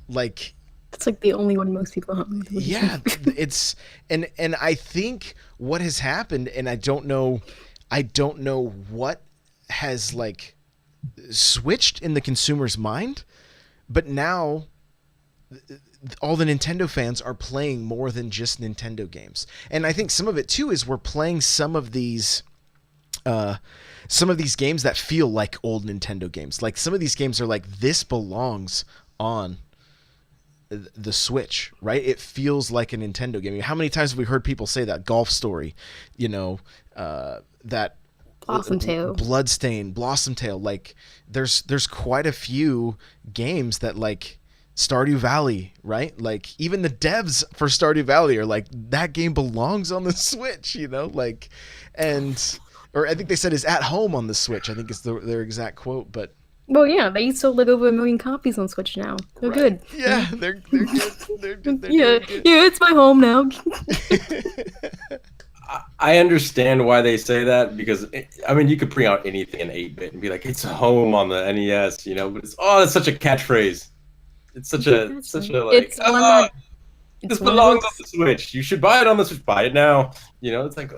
Like... That's like the only one most people have. Yeah, it's and I think what has happened, and I don't know what has like switched in the consumer's mind, but now all the Nintendo fans are playing more than just Nintendo games. And I think some of it too is we're playing some of these games that feel like old Nintendo games. Like some of these games are like, this belongs on the Switch, right? It feels like a Nintendo game. How many times have we heard people say that? Golf Story, you know, that Blossom Tale, Bloodstain, Blossom Tale. Like there's quite a few games that like Stardew Valley, right? Like even the devs for Stardew Valley are like, that game belongs on the Switch, you know, like, or I think they said is at home on the Switch. I think is their exact quote, but. Well, yeah, they sold like over 1 million copies on Switch now. They're good. Yeah, they're good. They're good. Yeah, it's my home now. I understand why they say that because I mean you could bring out anything in 8-bit and be like it's home on the NES, you know. But it's such a catchphraase. It's such a like this belongs on the Switch. You should buy it on the Switch. Buy it now. You know, it's like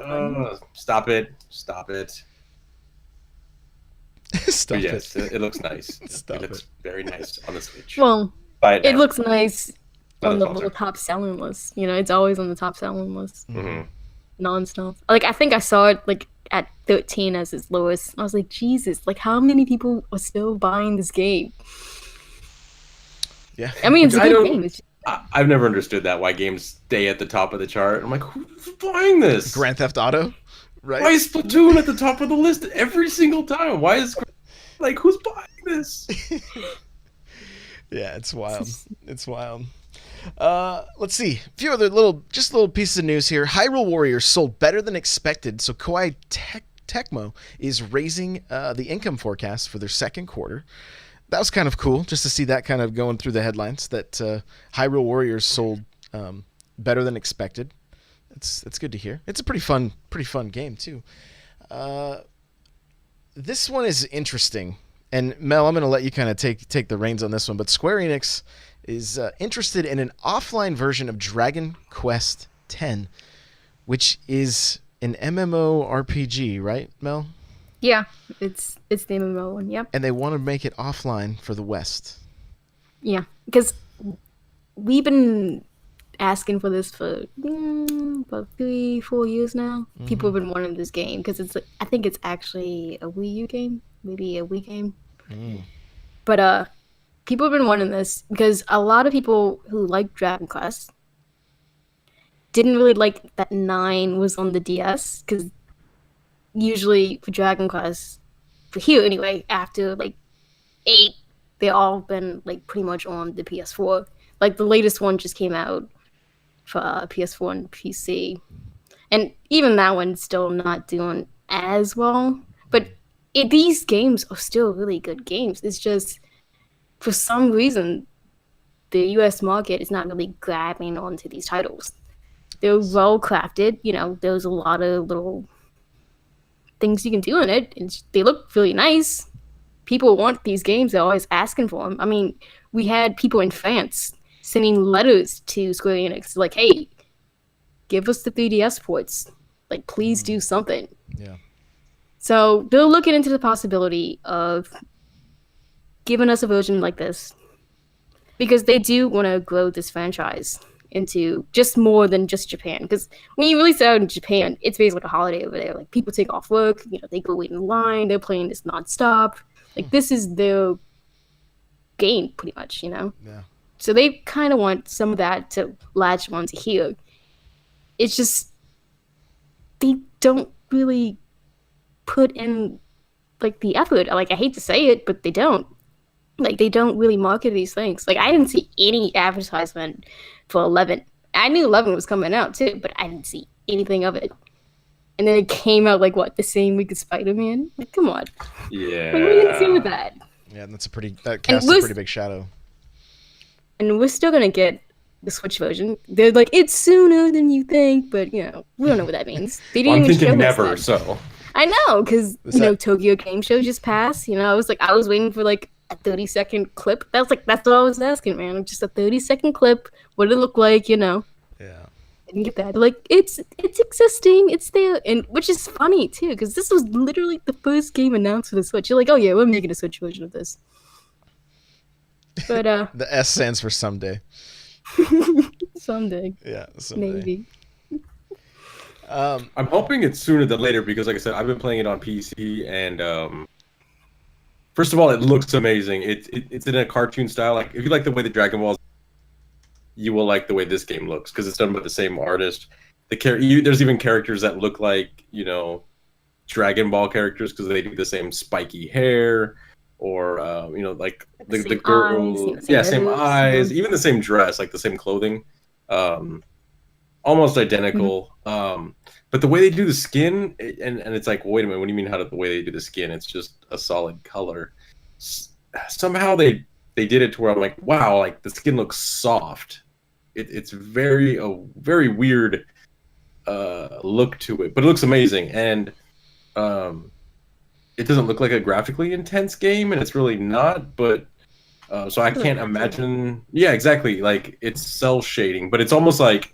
stop it. Stop yes, it. It looks nice. Stop it looks very nice on the Switch. Well, it looks nice Not on a the sponsor. little top selling list. You know, it's always on the top selling list. Mm-hmm. Non-stop. Like, I think I saw it, like, at 13 as its lowest. I was like, Jesus, like, how many people are still buying this game? Yeah. I mean, it's a good game. It's I've never understood that, why games stay at the top of the chart. I'm like, who's buying this? Grand Theft Auto, right? Why is Splatoon at the top of the list every single time? Why is like who's buying this? Yeah, it's wild. It's wild. Let's see. A few other little pieces of news here. Hyrule Warriors sold better than expected, so Koei Tecmo is raising the income forecast for their second quarter. That was kind of cool, just to see that kind of going through the headlines, that Hyrule Warriors sold better than expected. That's good to hear. It's a pretty fun game too. This one is interesting, and Mel, I'm going to let you kind of take the reins on this one. But Square Enix is interested in an offline version of Dragon Quest X, which is an MMORPG, right, Mel? yeah, it's the MMO one, yep. And they want to make it offline for the West. Yeah, because we've been asking for this for about 3-4 years now. Mm-hmm. People have been wanting this game because I think it's actually a Wii U game, maybe a Wii game. But people have been wanting this because a lot of people who like Dragon Quest didn't really like that 9 was on the DS, because usually for Dragon Quest, for here anyway, after like 8, they all been like pretty much on the PS4. Like the latest one just came out for PS4 and PC, and even that one's still not doing as well. But these games are still really good games. It's just for some reason the US market is not really grabbing onto these titles. They're well crafted, you know, there's a lot of little things you can do in it, and they look really nice. People want these games, they're always asking for them. I mean, we had people in France sending letters to Square Enix, like, hey, give us the 3DS ports. Like, please do something. Yeah. So they're looking into the possibility of giving us a version like this, because they do want to grow this franchise into just more than just Japan. Because when you release it out in Japan, it's basically like a holiday over there. Like, people take off work, they go wait in line, they're playing this nonstop. Like, this is their game, pretty much, Yeah. So they kind of want some of that to latch onto here. It's just they don't really put in like the effort. Like, I hate to say it, but they don't. Like, they don't really market these things. Like, I didn't see any advertisement for 11. I knew 11 was coming out too, but I didn't see anything of it. And then it came out like what, the same week as Spider-Man? Like, come on. Yeah. Like, what are you gonna do with that? Yeah, and that casts a pretty big shadow. And we're still gonna get the Switch version. They're like, it's sooner than you think, but we don't know what that means. They didn't I'm even thinking show us never. that. So I know, because Tokyo Game Show just passed. I was waiting for like a 30-second clip. That's what I was asking, man. Just a 30-second clip. What did it look like? Yeah. Didn't get that. Like, it's existing. It's there, and which is funny too, because this was literally the first game announced for the Switch. You're like, oh yeah, we're making a Switch version of this. But the S stands for someday. someday. Yeah, someday. Maybe. I'm hoping it's sooner than later because, like I said, I've been playing it on PC, and first of all, it looks amazing. It's in a cartoon style. Like, if you like the way the Dragon Balls, you will like the way this game looks because it's done by the same artist. There's even characters that look like Dragon Ball characters because they do the same spiky hair, or like the girl, same eyes, even the same dress, like the same clothing, almost identical. But the way they do the skin, and it's like, wait a minute, what do you mean the way they do the skin? It's just a solid color. Somehow they did it to where I'm like, wow, like the skin looks soft. It's a very weird look to it, but it looks amazing, and it doesn't look like a graphically intense game, and it's really not. But so I can't imagine. Yeah, exactly. Like, it's cell shading, but it's almost like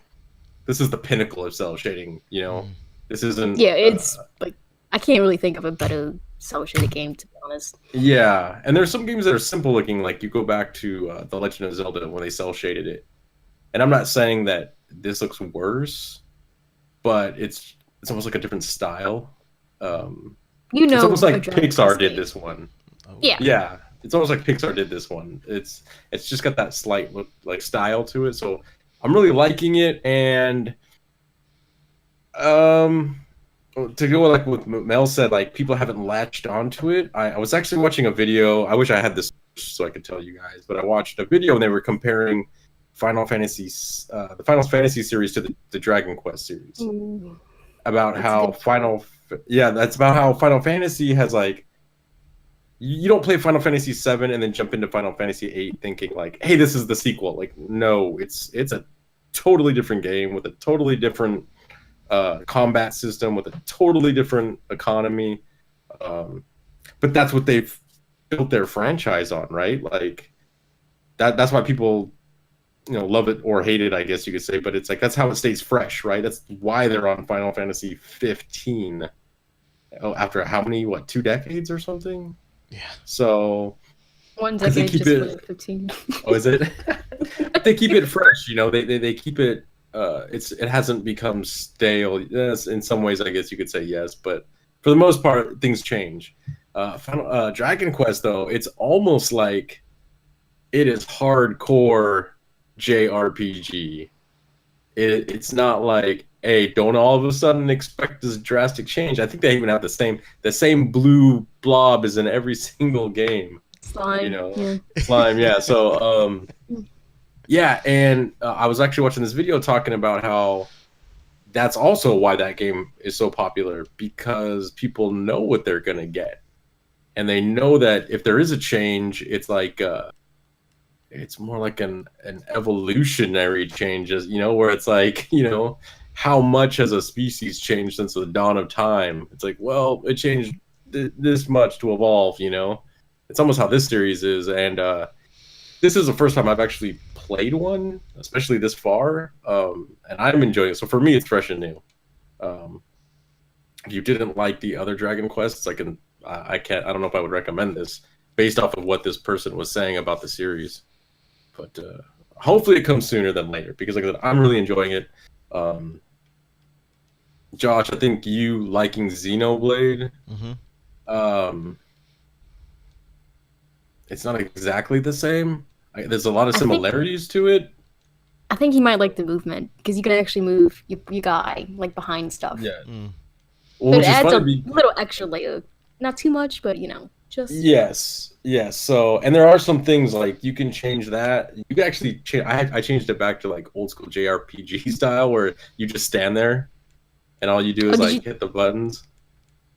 this is the pinnacle of cell shading. This isn't. Yeah, it's like I can't really think of a better cell shaded game, to be honest. Yeah, and there's some games that are simple looking. Like, you go back to The Legend of Zelda when they cell shaded it. And I'm not saying that this looks worse, but it's almost like a different style. It's almost like Pixar did this one. Yeah, it's almost like Pixar did this one. It's just got that slight look, like, style to it. So I'm really liking it, and to go like what Mel said, like, people haven't latched onto it. I was actually watching a video. I wish I had this so I could tell you guys, but I watched a video and they were comparing the Final Fantasy series to the Dragon Quest series. Ooh. About how that's about how Final Fantasy has, like, you don't play Final Fantasy 7 and then jump into Final Fantasy 8 thinking like, hey, this is the sequel. Like, no, it's a totally different game with a totally different combat system, with a totally different economy. But that's what they've built their franchise on, right? Like, that's why people love it or hate it, I guess you could say, but it's like, that's how it stays fresh, right? That's why they're on Final Fantasy 15. After how many, 2 decades or something? Yeah. So 1 decade, keep just 15. Oh, is it? They keep it fresh, they keep it, it hasn't become stale. Yes, in some ways, I guess you could say yes, but for the most part, things change. Dragon Quest, though, it's almost like it is hardcore JRPG. It's not like, hey, don't all of a sudden expect this drastic change. I think they even have the same blue blob is in every single game. Slime. Yeah. Slime, yeah. So yeah, and I was actually watching this video talking about how that's also why that game is so popular, because people know what they're gonna get, and they know that if there is a change, it's like it's more like an evolutionary change, where it's like, how much has a species changed since the dawn of time? It's like, well, it changed this much to evolve. It's almost how this series is, and this is the first time I've actually played one, especially this far, and I'm enjoying it. So for me, it's fresh and new. If you didn't like the other Dragon Quests, I don't know if I would recommend this based off of what this person was saying about the series. But hopefully it comes sooner than later, because like I said, I'm really enjoying it. Josh, I think you liking Xenoblade. It's not exactly the same. There's a lot of similarities to it. I think he might like the movement because you can actually move your guy like behind stuff. Yeah. Well, but it adds a little extra layer. Not too much, but just. Yes. So, and there are some things like you can change that. You can actually change. I changed it back to like old school JRPG style, where you just stand there, and all you do is hit the buttons.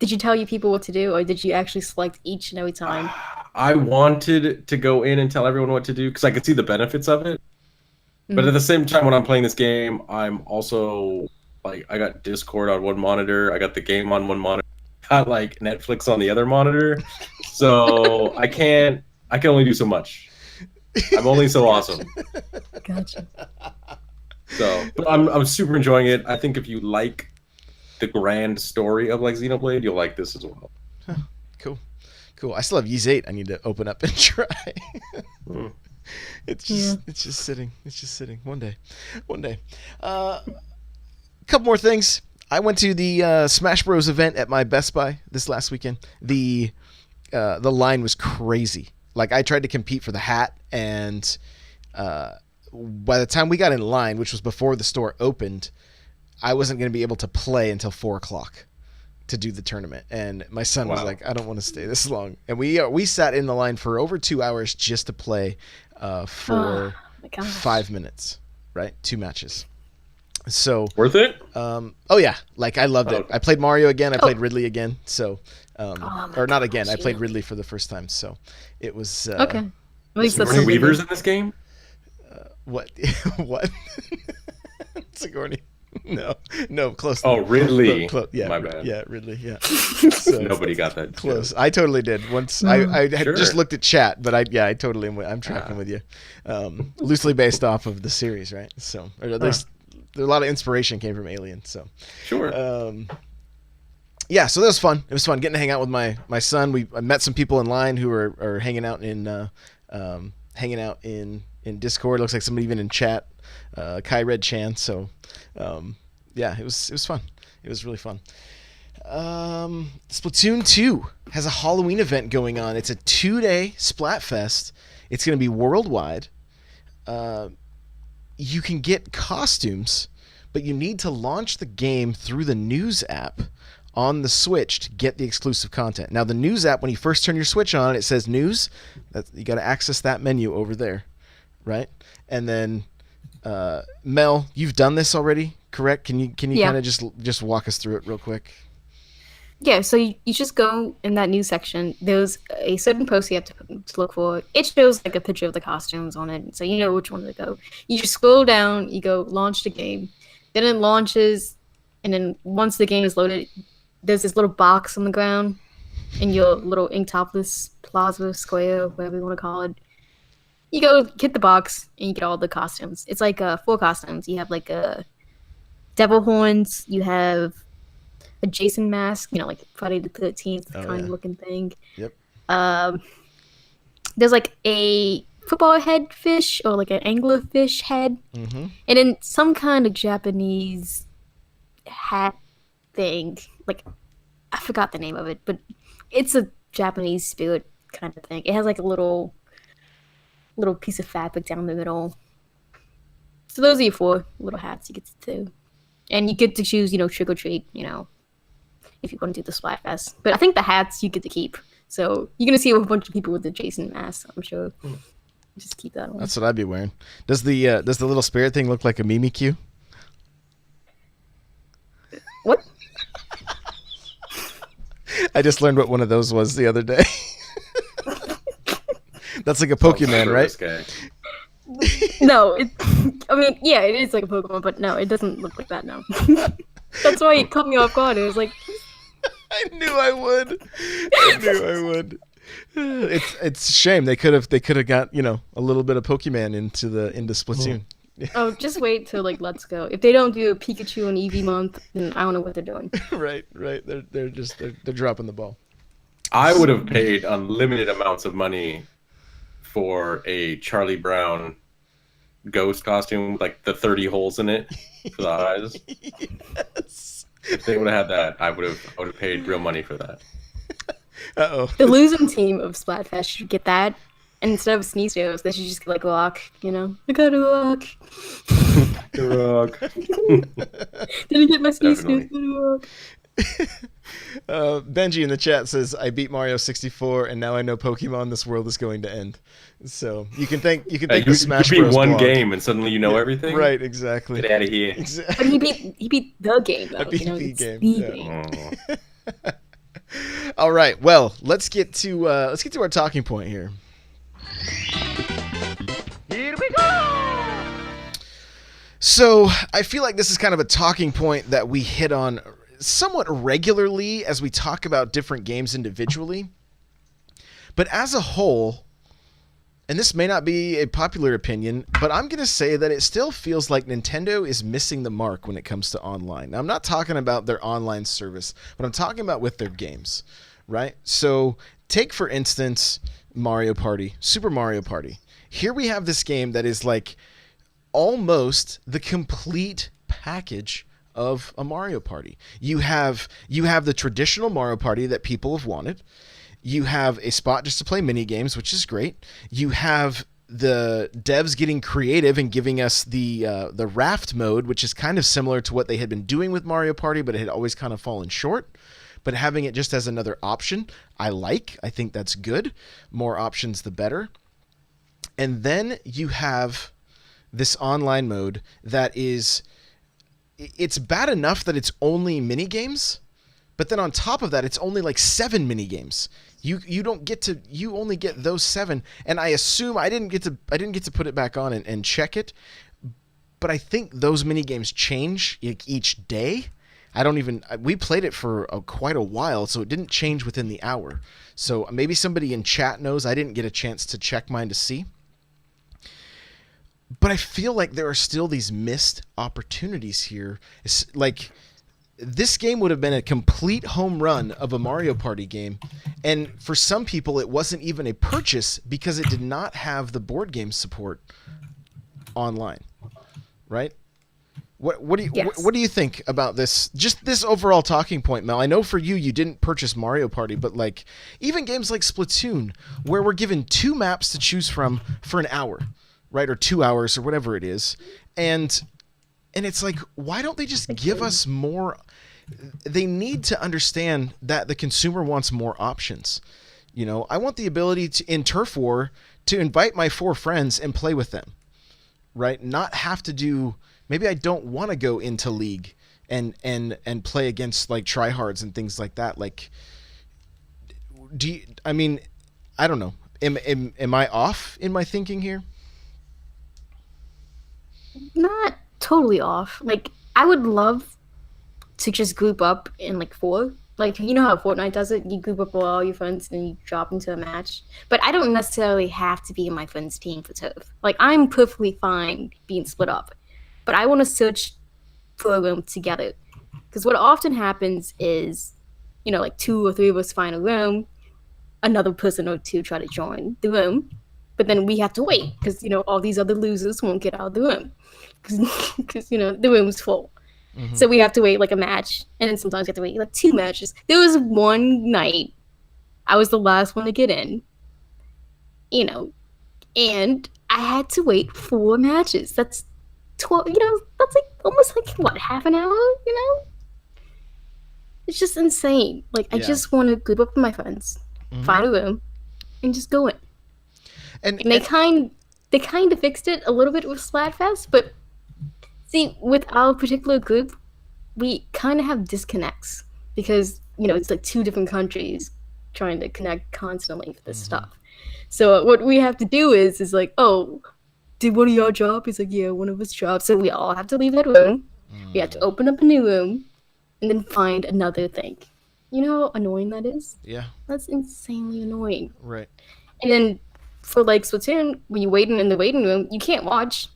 Did you tell people what to do, or did you actually select each and every time? I wanted to go in and tell everyone what to do because I could see the benefits of it. But at the same time, when I'm playing this game, I'm also like, I got Discord on one monitor, I got the game on one monitor, got like Netflix on the other monitor, so I can only do so much. I'm only so awesome. Gotcha. So, but I'm super enjoying it. I think if you like the grand story of like Xenoblade, you'll like this as well. Huh. Cool. I still have Ys 8. I need to open up and try. It's just sitting. One day. Couple more things. I went to the Smash Bros event at my Best Buy this last weekend. The line was crazy. Like, I tried to compete for the hat, and by the time we got in line, which was before the store opened, I wasn't going to be able to play until 4:00 to do the tournament. And my son was like, I don't want to stay this long. And we sat in the line for over 2 hours just to play for 5 minutes, right? 2 matches. So worth it? Oh yeah, like I loved it. I played Mario again. I played Ridley again. So, or not again. I played Ridley for the first time. So it was okay. At least that's Sigourney Weaver's in this game. What? What? Sigourney? No, close. Oh, Ridley. Yeah, my bad. Yeah, Ridley. Yeah. So, nobody got that. Close. I totally did. Once I had just looked at chat, but I totally am. I'm tracking with you. Loosely based off of the series, right? So, or at least a lot of inspiration came from Alien. So sure. Yeah, so that was fun. It was fun getting to hang out with my son. I met some people in line who are hanging out in Discord. Looks like somebody even in chat. Kai Red Chan. So yeah, it was fun. It was really fun. Splatoon 2 has a Halloween event going on. It's a 2-day Splatfest. It's going to be worldwide. You can get costumes, but you need to launch the game through the News app on the Switch to get the exclusive content. Now, the News app, when you first turn your Switch on, it says News. You got to access that menu over there, right? And then, Mel, you've done this already, correct? Can you kind of just walk us through it real quick? Yeah, so you just go in that news section. There's a certain post you have to look for. It shows like a picture of the costumes on it, so you know which one to go. You just scroll down, you go launch the game. Then it launches, and then once the game is loaded, there's this little box on the ground in your little Inktopless Plaza Square, whatever you want to call it. You go hit the box, and you get all the costumes. It's like 4 costumes. You have like devil horns, you have a Jason mask, like Friday the 13th kind of looking thing. Yep. There's like a football head fish or like an anglerfish head, and then some kind of Japanese hat thing. Like, I forgot the name of it, but it's a Japanese spirit kind of thing. It has like a little piece of fabric down the middle. So those are your 4 little hats you get to do. And you get to choose, trick or treat, if you want to do the Splatfest. But I think the hats you get to keep. So you're going to see a bunch of people with the Jason mask, I'm sure. Just keep that on. That's what I'd be wearing. Does the little spirit thing look like a Mimikyu? What? I just learned what one of those was the other day. That's like a Pokemon, right? No, it is like a Pokemon, but no, it doesn't look like that, no. That's why it caught me off guard. It was like... I knew I would. It's a shame they could have got a little bit of Pokemon into Splatoon. Oh, just wait till like Let's Go. If they don't do a Pikachu and Eevee month, then I don't know what they're doing. Right. They're dropping the ball. I would have paid unlimited amounts of money for a Charlie Brown ghost costume, like the 30 holes in it for the eyes. Yes. If they would have had that, I would have paid real money for that. Uh-oh. The losing team of Splatfest should get that. And instead of sneeze jokes, they should just get like a rock, I got a rock. The rock. Didn't get my sneeze Definitely. jokes, got a rock. Benji in the chat says, I beat Mario 64 and now I know Pokemon, this world is going to end. So you can thank the Smash you beat Bros. one blog. game and suddenly you know everything? Right, exactly. Get out of here. But he beat the game though. I beat the it's game, The yeah. game. Oh. All right, well, let's get to our talking point here. Here we go! So I feel like this is kind of a talking point that we hit on somewhat regularly as we talk about different games individually. But as a whole, and this may not be a popular opinion, but I'm going to say that it still feels like Nintendo is missing the mark when it comes to online. Now, I'm not talking about their online service, but I'm talking about with their games, right? So take, for instance, Mario Party, Super Mario Party. Here we have this game that is like almost the complete package of a Mario Party. You have the traditional Mario Party that people have wanted. You have a spot just to play mini games, which is great. You have the devs getting creative and giving us the raft mode, which is kind of similar to what they had been doing with Mario Party, but it had always kind of fallen short. But having it just as another option, I think that's good. More options, the better. And then you have this online mode that is, it's bad enough that it's only mini games, but then on top of that, it's only like 7 mini games. You only get those 7, and I assume I didn't get to put it back on and check it, but I think those mini games change each day. We played it for quite a while, so it didn't change within the hour. So maybe somebody in chat knows. I didn't get a chance to check mine to see. But I feel like there are still these missed opportunities here. It's like, this game would have been a complete home run of a Mario Party game, and for some people it wasn't even a purchase because it did not have the board game support online, right? What do you think about this? Just this overall talking point, Mel. I know for you didn't purchase Mario Party, but like even games like Splatoon, where we're given 2 maps to choose from for an hour, right, or 2 hours or whatever it is, and it's like, why don't they just give us more? They need to understand that the consumer wants more options. I want the ability to, in Turf War, to invite my 4 friends and play with them, right? Not have to do, maybe I don't want to go into League and play against like tryhards and things like that. Like, I don't know. Am I off in my thinking here? Not totally off. Like, I would love to just group up in like 4. Like, you know how Fortnite does it? You group up with all your friends and you drop into a match. But I don't necessarily have to be in my friend's team for turf. Like, I'm perfectly fine being split up. But I want to search for a room together. Because what often happens is, like 2 or 3 of us find a room, another person or 2 try to join the room, but then we have to wait because, all these other losers won't get out of the room because, the room's full. Mm-hmm. So we have to wait like a match, and then sometimes we have to wait like 2 matches. There was one night I was the last one to get in, and I had to wait 4 matches. That's 12, that's like almost like what, half an hour, It's just insane. Like, I just want to group up with my friends, find a room, and just go in. And they kind of fixed it a little bit with Splatfest, but see, with our particular group, we kind of have disconnects because, it's like 2 different countries trying to connect constantly for this stuff. So what we have to do is like, oh, did one of y'all drop? He's like, yeah, one of us dropped. So we all have to leave that room. We have to open up a new room and then find another thing. You know how annoying that is? Yeah, That's insanely annoying. right. And then for like Splatoon, when you wait in the waiting room, you can't watch.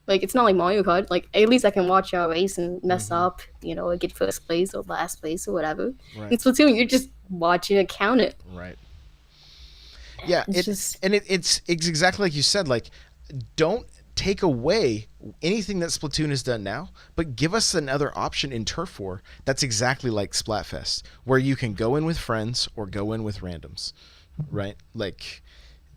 Like it's not like Mario Kart. Like at least I can watch y'all race and mess up, or get first place or last place or whatever. Right. In Splatoon, you're just watching it count it. Right. Yeah, It's just it's exactly like you said. Like, don't take away anything that Splatoon has done now, but give us another option in Turf War that's exactly like Splatfest, where you can go in with friends or go in with randoms, right? Like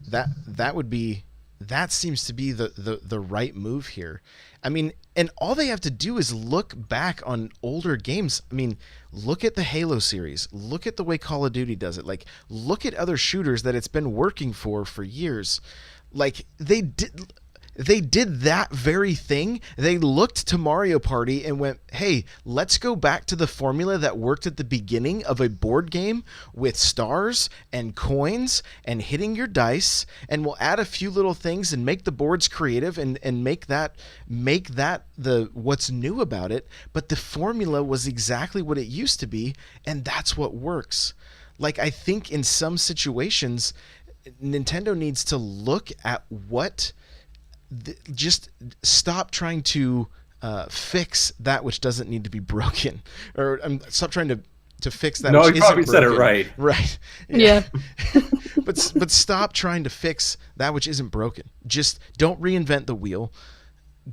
that would be that seems to be the right move here. I mean, and all they have to do is look back on older games. I mean, look at the Halo series. Look at the way Call of Duty does it. Like, look at other shooters that it's been working for years. Like they did that very thing. They looked to Mario Party and went, hey, let's go back to the formula that worked at the beginning of a board game with stars and coins and hitting your dice, and we'll add a few little things and make the boards creative and make that the what's new about it. But the formula was exactly what it used to be, and that's what works. Like, I think in some situations, Nintendo needs to look at what just stop trying to fix that which doesn't need to be broken, or stop trying to fix that. No, which you probably isn't said it broken. right. Right. yeah. but stop trying to fix that which isn't broken. Just don't reinvent the wheel.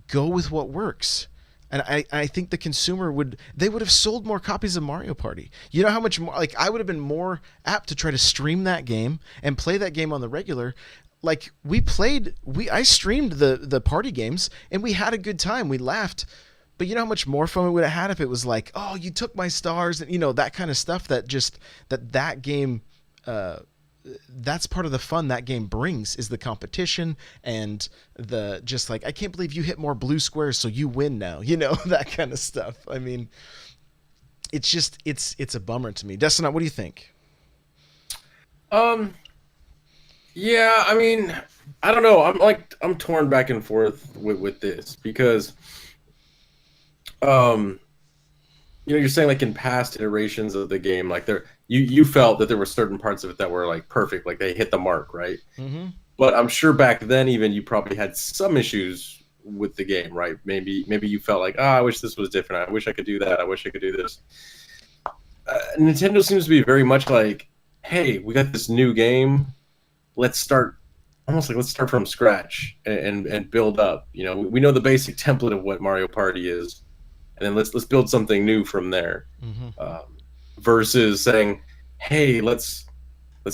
Go with what works. And I think the consumer would have sold more copies of Mario Party. You know how much more, like, I would have been more apt to try to stream that game and play that game on the regular. Like, I streamed the party games and we had a good time. We laughed. But you know how much more fun we would have had if it was like, oh, you took my stars, and that kind of stuff that game, that's part of the fun that game brings, is the competition and the just like, I can't believe you hit more blue squares, so you win now, that kind of stuff. I mean, it's just, it's a bummer to me. Destinat, what do you think? Yeah, I mean, I don't know. I'm torn back and forth with this because, you're saying like in past iterations of the game, like you felt that there were certain parts of it that were like perfect, like they hit the mark, right? Mm-hmm. But I'm sure back then even you probably had some issues with the game, right? Maybe you felt like, I wish this was different. I wish I could do that. I wish I could do this. Nintendo seems to be very much like, hey, we got this new game. Let's start from scratch and build up. We know the basic template of what Mario Party is, and then let's build something new from there. Mm-hmm. Versus saying, hey, let's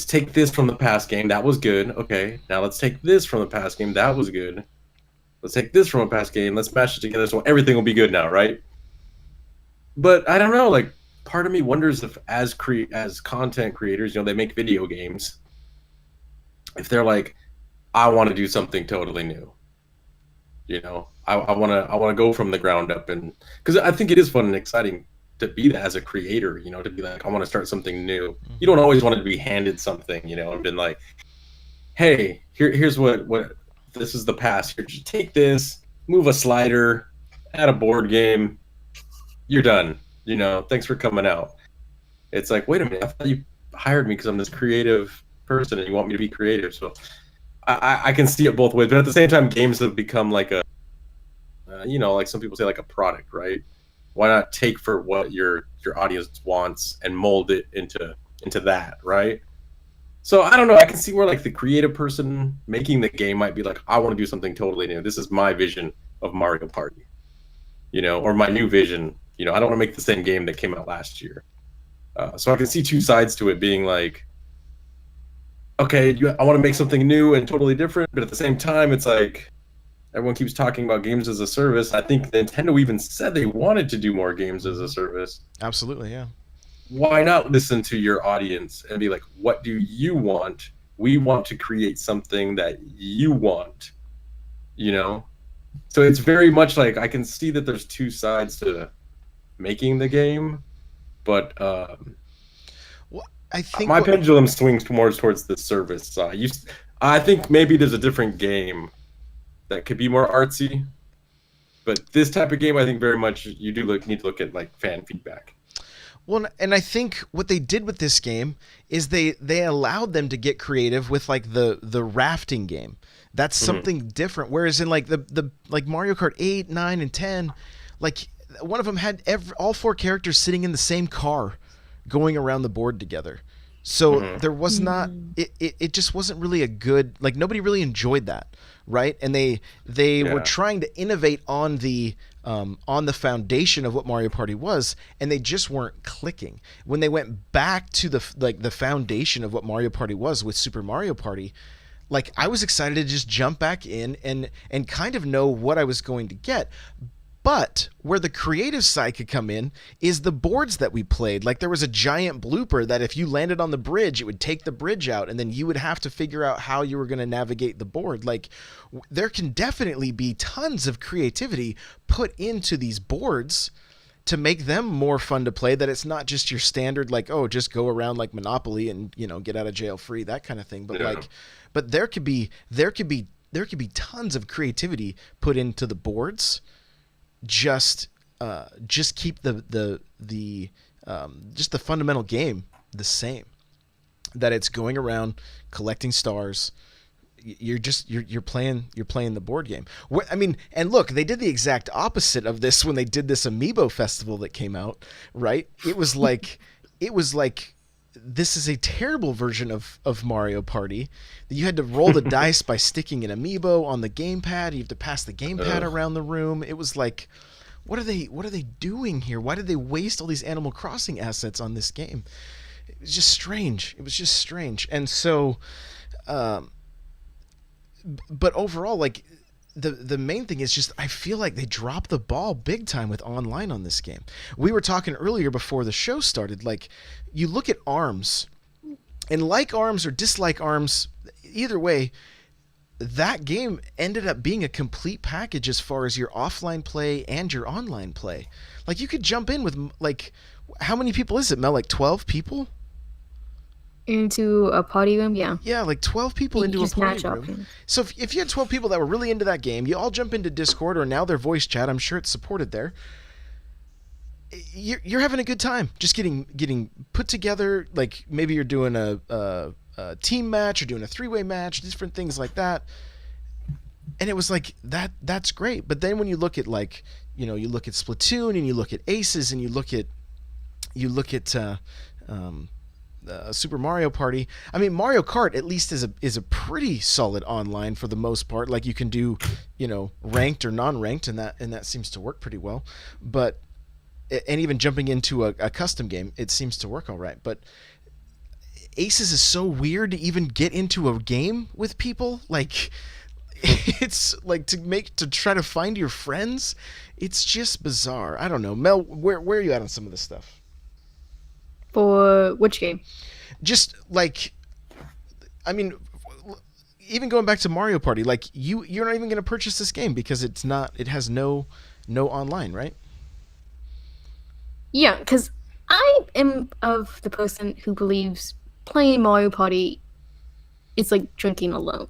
take this from the past game. That was good. Okay, now let's take this from the past game. That was good. Let's take this from a past game. Let's mash it together so everything will be good now, right? But I don't know. Like, part of me wonders if, as content creators, they make video games. If they're like, I want to do something totally new. I want to go from the ground up, and because I think it is fun and exciting to be that as a creator. To be like, I want to start something new. Mm-hmm. You don't always want to be handed something, and been like, hey, here's what this is the past. Here, just take this, move a slider, add a board game, you're done. Thanks for coming out. It's like, wait a minute, I thought you hired me because I'm this creative person and you want me to be creative. So I can see it both ways, but at the same time, games have become like a, like some people say, like a product, right? Why not take for what your audience wants and mold it into that, right? So I don't know. I can see where like the creative person making the game might be like, I want to do something totally new. This is my vision of Mario Party, or my new vision. I don't want to make the same game that came out last year. So I can see two sides to it being like, okay, I want to make something new and totally different, but at the same time, it's like everyone keeps talking about games as a service. I think Nintendo even said they wanted to do more games as a service. Absolutely, yeah. Why not listen to your audience and be like, what do you want? We want to create something that you want, So it's very much like, I can see that there's two sides to making the game, but I think my pendulum swings more towards the service side. I think maybe there's a different game that could be more artsy, but this type of game, I think very much you need to look at like fan feedback. Well, and I think what they did with this game is they allowed them to get creative with like the rafting game. That's something different. Whereas in like the like Mario Kart 8, 9, and 10, like one of them had all 4 characters sitting in the same car going around the board together. So there was not it just wasn't really a good, like nobody really enjoyed that, right? And they were trying to innovate on the foundation of what Mario Party was, and they just weren't clicking. When they went back to the foundation of what Mario Party was with Super Mario Party, like I was excited to just jump back in and kind of know what I was going to get. But where the creative side could come in is the boards that we played. Like there was a giant blooper that if you landed on the bridge, it would take the bridge out, and then you would have to figure out how you were going to navigate the board. Like there can definitely be tons of creativity put into these boards to make them more fun to play, that it's not just your standard like, oh, just go around like Monopoly and, you know, get out of jail free, that kind of thing. But but there could be tons of creativity put into the boards. Just keep the just the fundamental game the same. That it's going around collecting stars. You're playing the board game. I mean, and look, they did the exact opposite of this when they did this Amiibo festival that came out, right? It was like this is a terrible version of Mario Party. You had to roll the dice by sticking an Amiibo on the gamepad. You have to pass the gamepad around the room. It was like, what are they doing here? Why did they waste all these Animal Crossing assets on this game? It was just strange. And so, but overall, like the main thing is just I feel like they dropped the ball big time with online on this game. We were talking earlier before the show started, like you look at ARMS, and like ARMS or dislike ARMS, either way, that game ended up being a complete package as far as your offline play and your online play. Like you could jump in with like, how many people is it, Mel? Like 12 people? Into a party room, yeah. Yeah, like 12 people into a party room. So if you had 12 people that were really into that game, you all jump into Discord or now their voice chat. I'm sure it's supported there. You're having a good time, just getting put together. Like maybe you're doing a team match or doing a 3-way match, different things like that. And it was like that's great. But then when you look at like, you know, you look at Splatoon and you look at Aces and you look at Super Mario Party. I mean, Mario Kart at least is a pretty solid online for the most part. Like you can do, you know, ranked or non-ranked, and that seems to work pretty well. But and even jumping into a custom game, it seems to work all right. But Aces is so weird to even get into a game with people. Like it's like to try to find your friends. It's just bizarre. I don't know, Mel. Where are you at on some of this stuff? For which game? Just like, I mean, even going back to Mario Party, like you're not even going to purchase this game because it has no online, right? Yeah, because I am of the person who believes playing Mario Party is like drinking alone.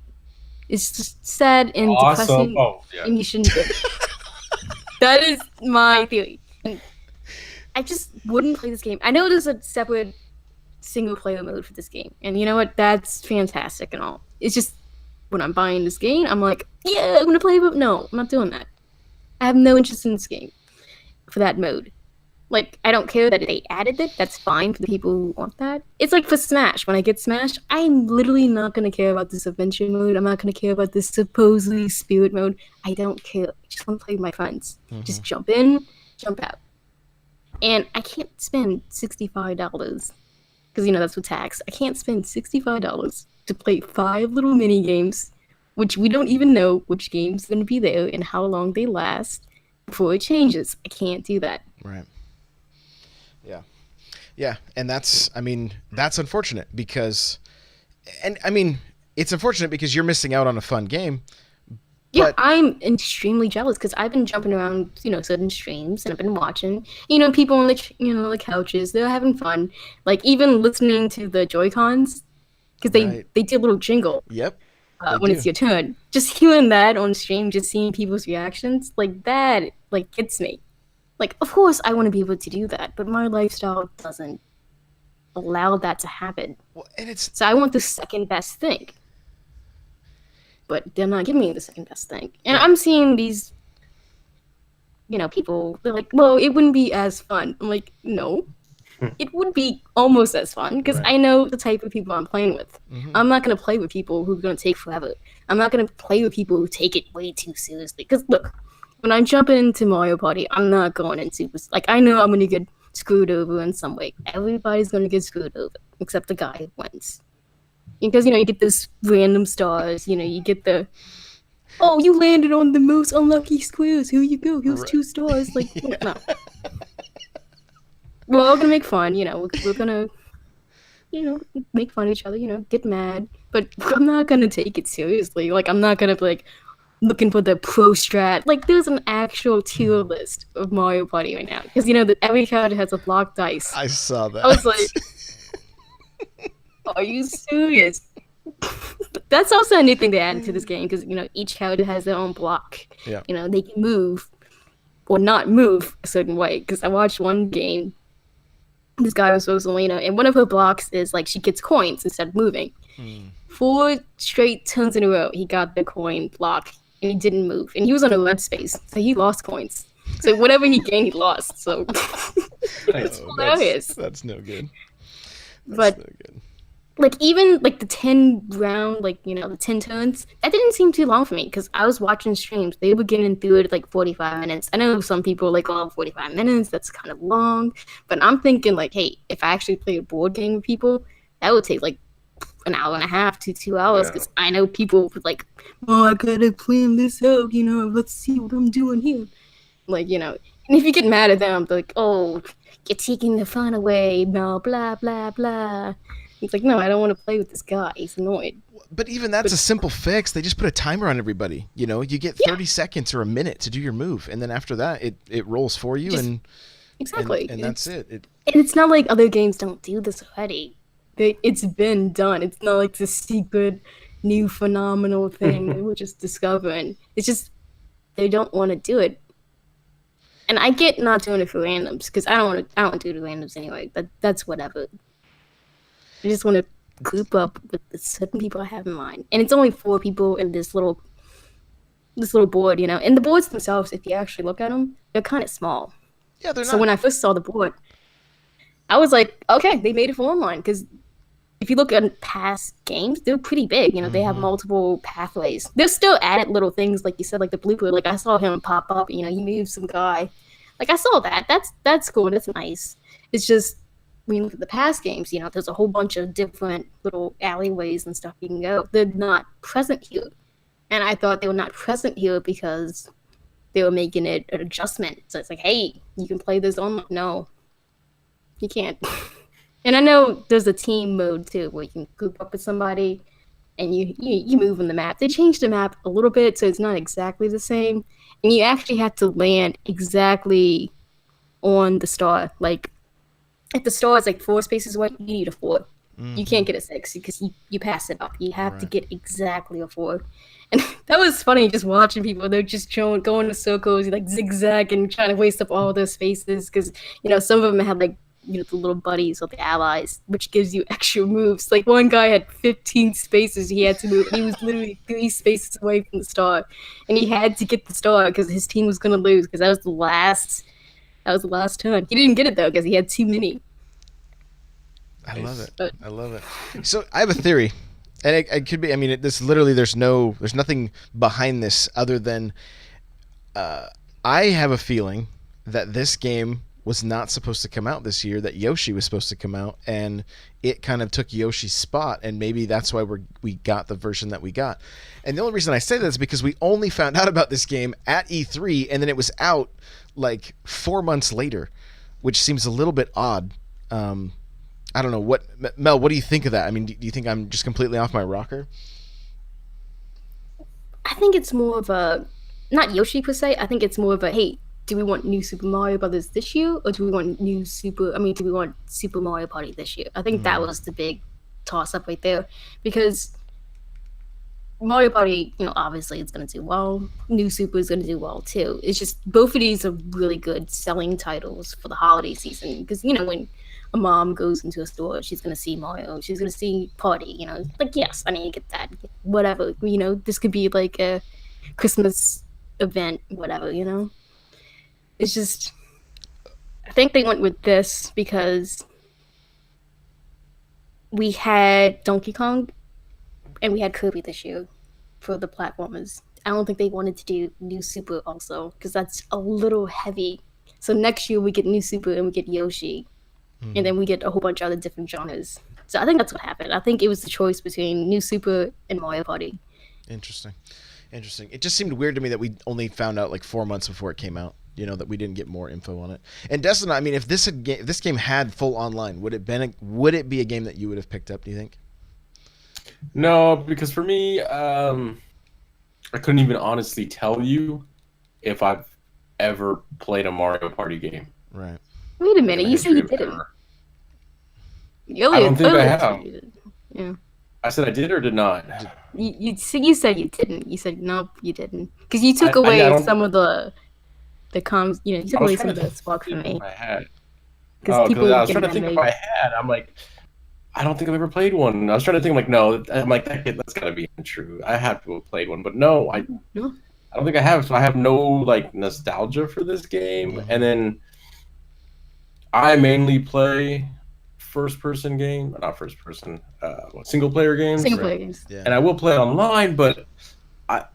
It's just sad and depressing, and you shouldn't do it. That is my theory. I just wouldn't play this game. I know there's a separate single-player mode for this game, and you know what? That's fantastic and all. It's just when I'm buying this game, I'm like, yeah, I'm gonna play, but no, I'm not doing that. I have no interest in this game for that mode. Like, I don't care that they added it. That's fine for the people who want that. It's like for Smash. When I get Smash, I'm literally not gonna care about this adventure mode. I'm not gonna care about this supposedly spirit mode. I don't care. I just want to play with my friends. Mm-hmm. Just jump in, jump out. And I can't spend $65 because, you know, that's with tax. I can't spend $65 to play 5 little mini games, which we don't even know which game's going to be there and how long they last before it changes. I can't do that. Right. Yeah. And that's unfortunate because, and I mean, it's unfortunate because you're missing out on a fun game. Yeah, I'm extremely jealous because I've been jumping around, you know, certain streams and I've been watching, you know, people on the couches. They're having fun, like even listening to the Joy-Cons because they do a little jingle. Yep. When it's your turn, just hearing that on stream, just seeing people's reactions like that, like gets me. Like, of course, I want to be able to do that, but my lifestyle doesn't allow that to happen. Well, and it's So I want the second best thing. But they're not giving me the second best thing. And I'm seeing these, people, they're like, well, it wouldn't be as fun. I'm like, no. It would be almost as fun because Right. I know the type of people I'm playing with. Mhm. I'm not going to play with people who are going to take forever. I'm not going to play with people who take it way too seriously. Because, look, when I'm jumping into Mario Party, I'm not going into, like, I know I'm going to get screwed over in some way. Everybody's going to get screwed over, except the guy who wins. Because, you get this random stars, you get the, oh, you landed on the most unlucky squares. Here you go. Here's Right. 2 stars. Like, no. We're all gonna make fun, we're gonna, make fun of each other, get mad. But I'm not gonna take it seriously. Like, I'm not gonna be, like, looking for the pro strat. Like, there's an actual tier list of Mario Party right now. Because, that every character has a block dice. I saw that. I was like, are you serious? That's also a new thing they added to this game. Because, each character has their own block. Yeah. They can move or not move a certain way. Because I watched one game. This guy was Rosalina, and one of her blocks is like she gets coins instead of moving. 4 straight turns in a row, he got the coin block, and he didn't move. And he was on a red space, so he lost coins. So whatever he gained, he lost. So it's hilarious. That's no good. But No good. like even like the 10 round, like the 10 turns, that didn't seem too long for me because I was watching streams. They were getting through it at like 45 minutes. I know some people are like, oh, 45 minutes, that's kind of long. But I'm thinking like, hey, if I actually play a board game with people, that would take like an hour and a half to 2 hours because I know people would like, oh, I gotta plan this out, let's see what I'm doing here. Like, and if you get mad at them, they're like, oh, you're taking the fun away, blah, blah, blah, blah. It's like, no, I don't want to play with this guy. He's annoyed. But even that's a simple fix. They just put a timer on everybody. You get 30 seconds or a minute to do your move, and then after that, it rolls for you, Exactly. and that's it. And it's not like other games don't do this already. It's been done. It's not like this secret, new phenomenal thing that we're just discovering. It's just they don't want to do it. And I get not doing it for randoms because I don't want to do the randoms anyway. But that's whatever. I just want to group up with the certain people I have in mind, and it's only 4 people in this little board, And the boards themselves, if you actually look at them, they're kind of small. Yeah, they're not. So when I first saw the board, I was like, okay, they made it for online because if you look at past games, they're pretty big. They have multiple pathways. They're still added little things, like you said, like the blooper. Like I saw him pop up. He moved some guy. Like I saw that. That's cool. That's nice. It's just when you look at the past games, there's a whole bunch of different little alleyways and stuff you can go. They're not present here. And I thought they were not present here because they were making it an adjustment. So it's like, hey, you can play this online. No, you can't. And I know there's a team mode too, where you can group up with somebody and you move on the map. They changed the map a little bit, so it's not exactly the same. And you actually have to land exactly on the star. Like, if the star is like 4 spaces away, you need a 4. You can't get a 6 because you pass it up. You have to get exactly a 4. And that was funny just watching people. They're just going in circles, like zigzag and trying to waste up all their spaces because, some of them had like, the little buddies or the allies, which gives you extra moves. Like one guy had 15 spaces he had to move. He was literally 3 spaces away from the star. And he had to get the star because his team was going to lose because that was the last turn. He didn't get it though because he had too many. I love it. I love it. So I have a theory, and it could be. I mean, this literally there's nothing behind this other than I have a feeling that this game was not supposed to come out this year. That Yoshi was supposed to come out, and it kind of took Yoshi's spot, and maybe that's why we got the version that we got. And the only reason I say that is because we only found out about this game at E3, and then it was out like 4 months later, which seems a little bit odd. I don't know Mel. What do you think of that? I mean, do you think I'm just completely off my rocker? I think it's more of a not Yoshi per se. I think it's more of a hey, do we want new Super Mario Brothers this year, or do we want do we want Super Mario Party this year? I think that was the big toss up right there, because Mario Party, obviously it's gonna do well. New Super is gonna do well too. It's just both of these are really good selling titles for the holiday season because when a mom goes into a store, she's gonna see Mario, she's gonna see Party. Like yes, I need to get that. Whatever. This could be like a Christmas event. Whatever. It's just I think they went with this because we had Donkey Kong and we had Kirby this year for the platformers. I don't think they wanted to do New Super also because that's a little heavy. So next year we get New Super and we get Yoshi, and then we get a whole bunch of other different genres. So I think that's what happened. I think it was the choice between New Super and Mario Party. Interesting. It just seemed weird to me that we only found out like 4 months before it came out. That we didn't get more info on it. And Destin, I mean, if this game had full online, would it be a game that you would have picked up? Do you think? No, because for me, I couldn't even honestly tell you if I've ever played a Mario Party game. Right. Wait a minute, you said you didn't. I don't think I have. Yeah. I said I did or did not. You said you didn't. You said nope, you didn't, because you took away some of the comms. You took away some of the spark from me. I had. Because people. I was trying to think if I had. I'm like, I don't think I've ever played one. I was trying to think, like, no. I'm like, that's gotta be untrue. I have to have played one, but no, I don't think I have. So I have no like nostalgia for this game. Mm-hmm. And then I mainly play first-person game, not first-person, single-player games. Single-player games. Yeah. And I will play online, but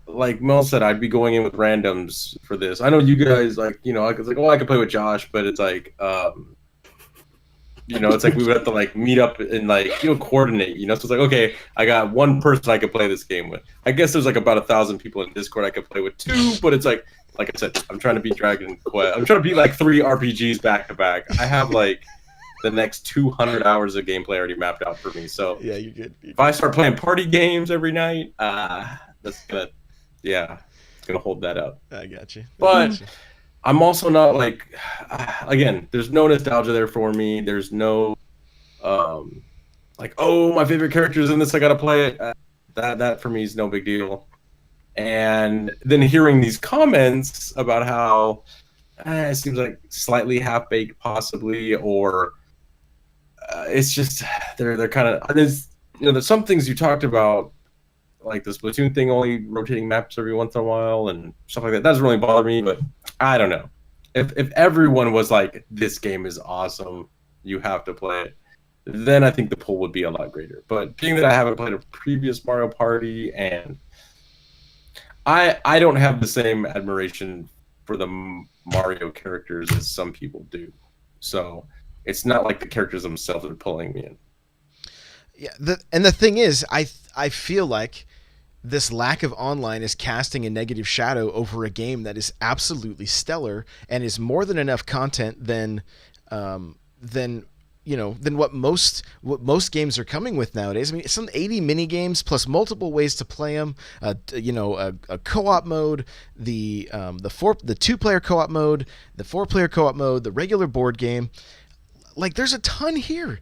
like Mel said, I'd be going in with randoms for this. I know you guys I was like, I could play with Josh, but it's like, it's like we would have to like meet up and like coordinate. So it's like, okay, I got one person I could play this game with. I guess there's like about 1,000 people in Discord I could play with too, but it's like I said, I'm trying to beat Dragon Quest. I'm trying to beat like 3 RPGs back to back. I have like the next 200 hours of gameplay already mapped out for me. So yeah, you're good. If I start playing party games every night, that's gonna, it's gonna hold that up. I got you. But I'm also not like, again, there's no nostalgia there for me. There's no, like, oh, my favorite character is in this, I gotta play it. That for me is no big deal. And then hearing these comments about how it seems like slightly half-baked possibly, or it's just, they're kind of, there's some things you talked about, like the Splatoon thing, only rotating maps every once in a while and stuff like that. That doesn't really bother me, but I don't know. If everyone was like, this game is awesome, you have to play it, then I think the pull would be a lot greater. But being that I haven't played a previous Mario Party, and I don't have the same admiration for the Mario characters as some people do. So it's not like the characters themselves are pulling me in. Yeah, the thing is, I feel like this lack of online is casting a negative shadow over a game that is absolutely stellar and is more than enough content than what most games are coming with nowadays. I mean, some 80 mini games plus multiple ways to play them. A co-op mode, the 2-player co-op mode, the 4-player co-op mode, the regular board game. Like, there's a ton here.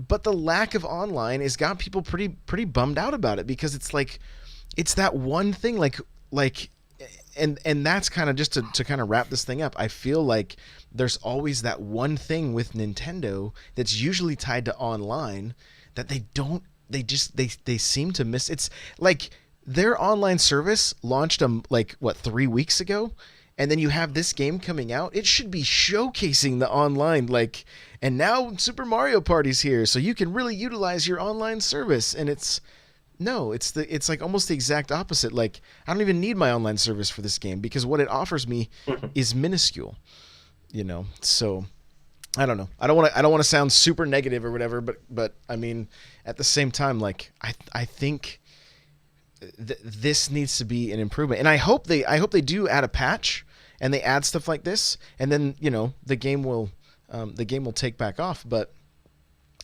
But the lack of online has got people pretty bummed out about it, because it's like, it's that one thing, and that's kind of just to kind of wrap this thing up. I feel like there's always that one thing with Nintendo that's usually tied to online that they seem to miss. It's like their online service launched 3 weeks ago. And then you have this game coming out. It should be showcasing the online, and now Super Mario Party's here, so you can really utilize your online service. And it's like almost the exact opposite. Like, I don't even need my online service for this game because what it offers me is minuscule. So I don't know. I don't want to sound super negative or whatever, but I mean, at the same time, like I think this needs to be an improvement, and I hope they do add a patch and they add stuff like this, and then the game will take back off. But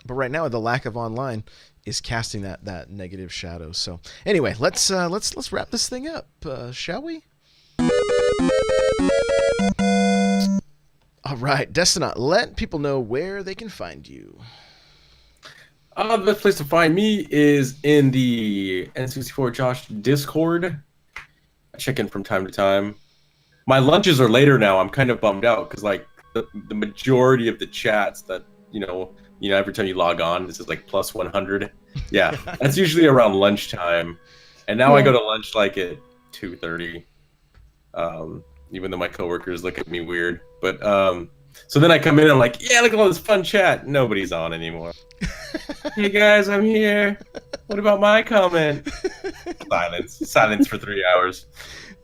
right now, the lack of online is casting that negative shadow. So anyway, let's wrap this thing up, shall we? All right, Destinat, let people know where they can find you. The best place to find me is in the N64 Josh Discord. I check in from time to time. My lunches are later now. I'm kind of bummed out because like the majority of the chats that every time you log on, this is like plus 100. Yeah, that's usually around lunchtime, and now I go to lunch like at 2:30. Even though my coworkers look at me weird, but so then I come in and I'm like, yeah, look at all this fun chat. Nobody's on anymore. Hey guys, I'm here. What about my comment? Silence for 3 hours.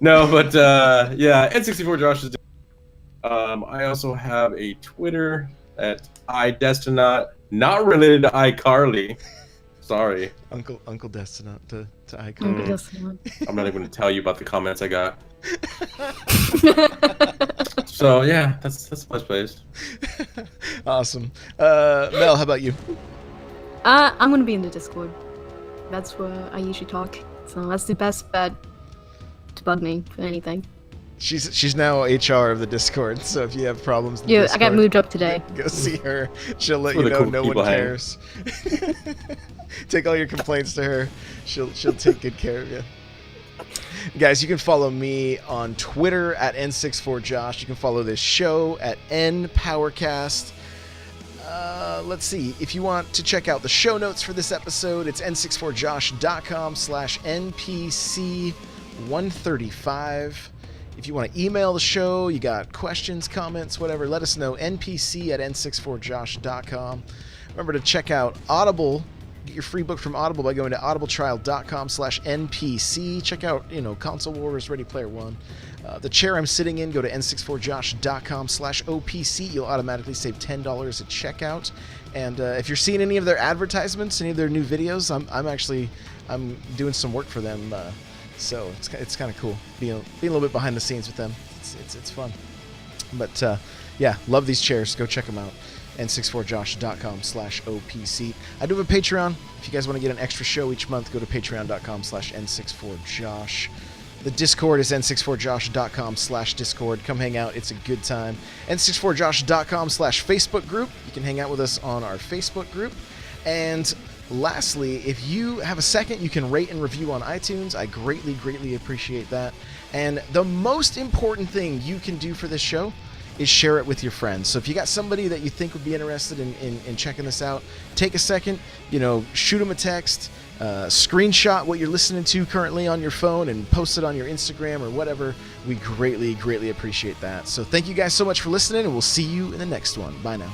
No, but yeah, N64 Josh is. I also have a Twitter at iDestinot, not related to iCarly. Sorry, Uncle Destinot to Uncle iCarly. Destinot. I'm not even going to tell you about the comments I got. So yeah, that's the best place. Awesome. Mel, how about you? I'm gonna be in the Discord. That's where I usually talk. So that's the best bet to bug me for anything. She's now HR of the Discord, so if you have problems in the Yeah, I Discord, got moved up today. go see her. She'll let Where you the know cool no one people hang. cares. Take all your complaints to her. She'll take good care of you. Guys, you can follow me on Twitter at N64Josh. You can follow this show at NPowercast. Let's see. If you want to check out the show notes for this episode, it's n64josh.com/NPC135. If you want to email the show, you got questions, comments, whatever, let us know. npc@n64josh.com. Remember to check out Audible. Get your free book from Audible by going to audibletrial.com/NPC. Check out, Console Wars, Ready Player One. The chair I'm sitting in, go to n64josh.com/OPC. You'll automatically save $10 at checkout. And if you're seeing any of their advertisements, any of their new videos, I'm doing some work for them. So it's kind of cool being a little bit behind the scenes with them. It's fun. But yeah, love these chairs. Go check them out. n64josh.com/OPC. I do have a Patreon. If you guys want to get an extra show each month, go to patreon.com/n64josh. The Discord is n64josh.com/Discord. Come hang out. It's a good time. n64josh.com/Facebook group. You can hang out with us on our Facebook group. And lastly, if you have a second, you can rate and review on iTunes. I greatly, greatly appreciate that. And the most important thing you can do for this show is share it with your friends. So if you got somebody that you think would be interested in checking this out, take a second, shoot them a text, screenshot what you're listening to currently on your phone and post it on your Instagram or whatever. We greatly, greatly appreciate that. So thank you guys so much for listening, and we'll see you in the next one. Bye now.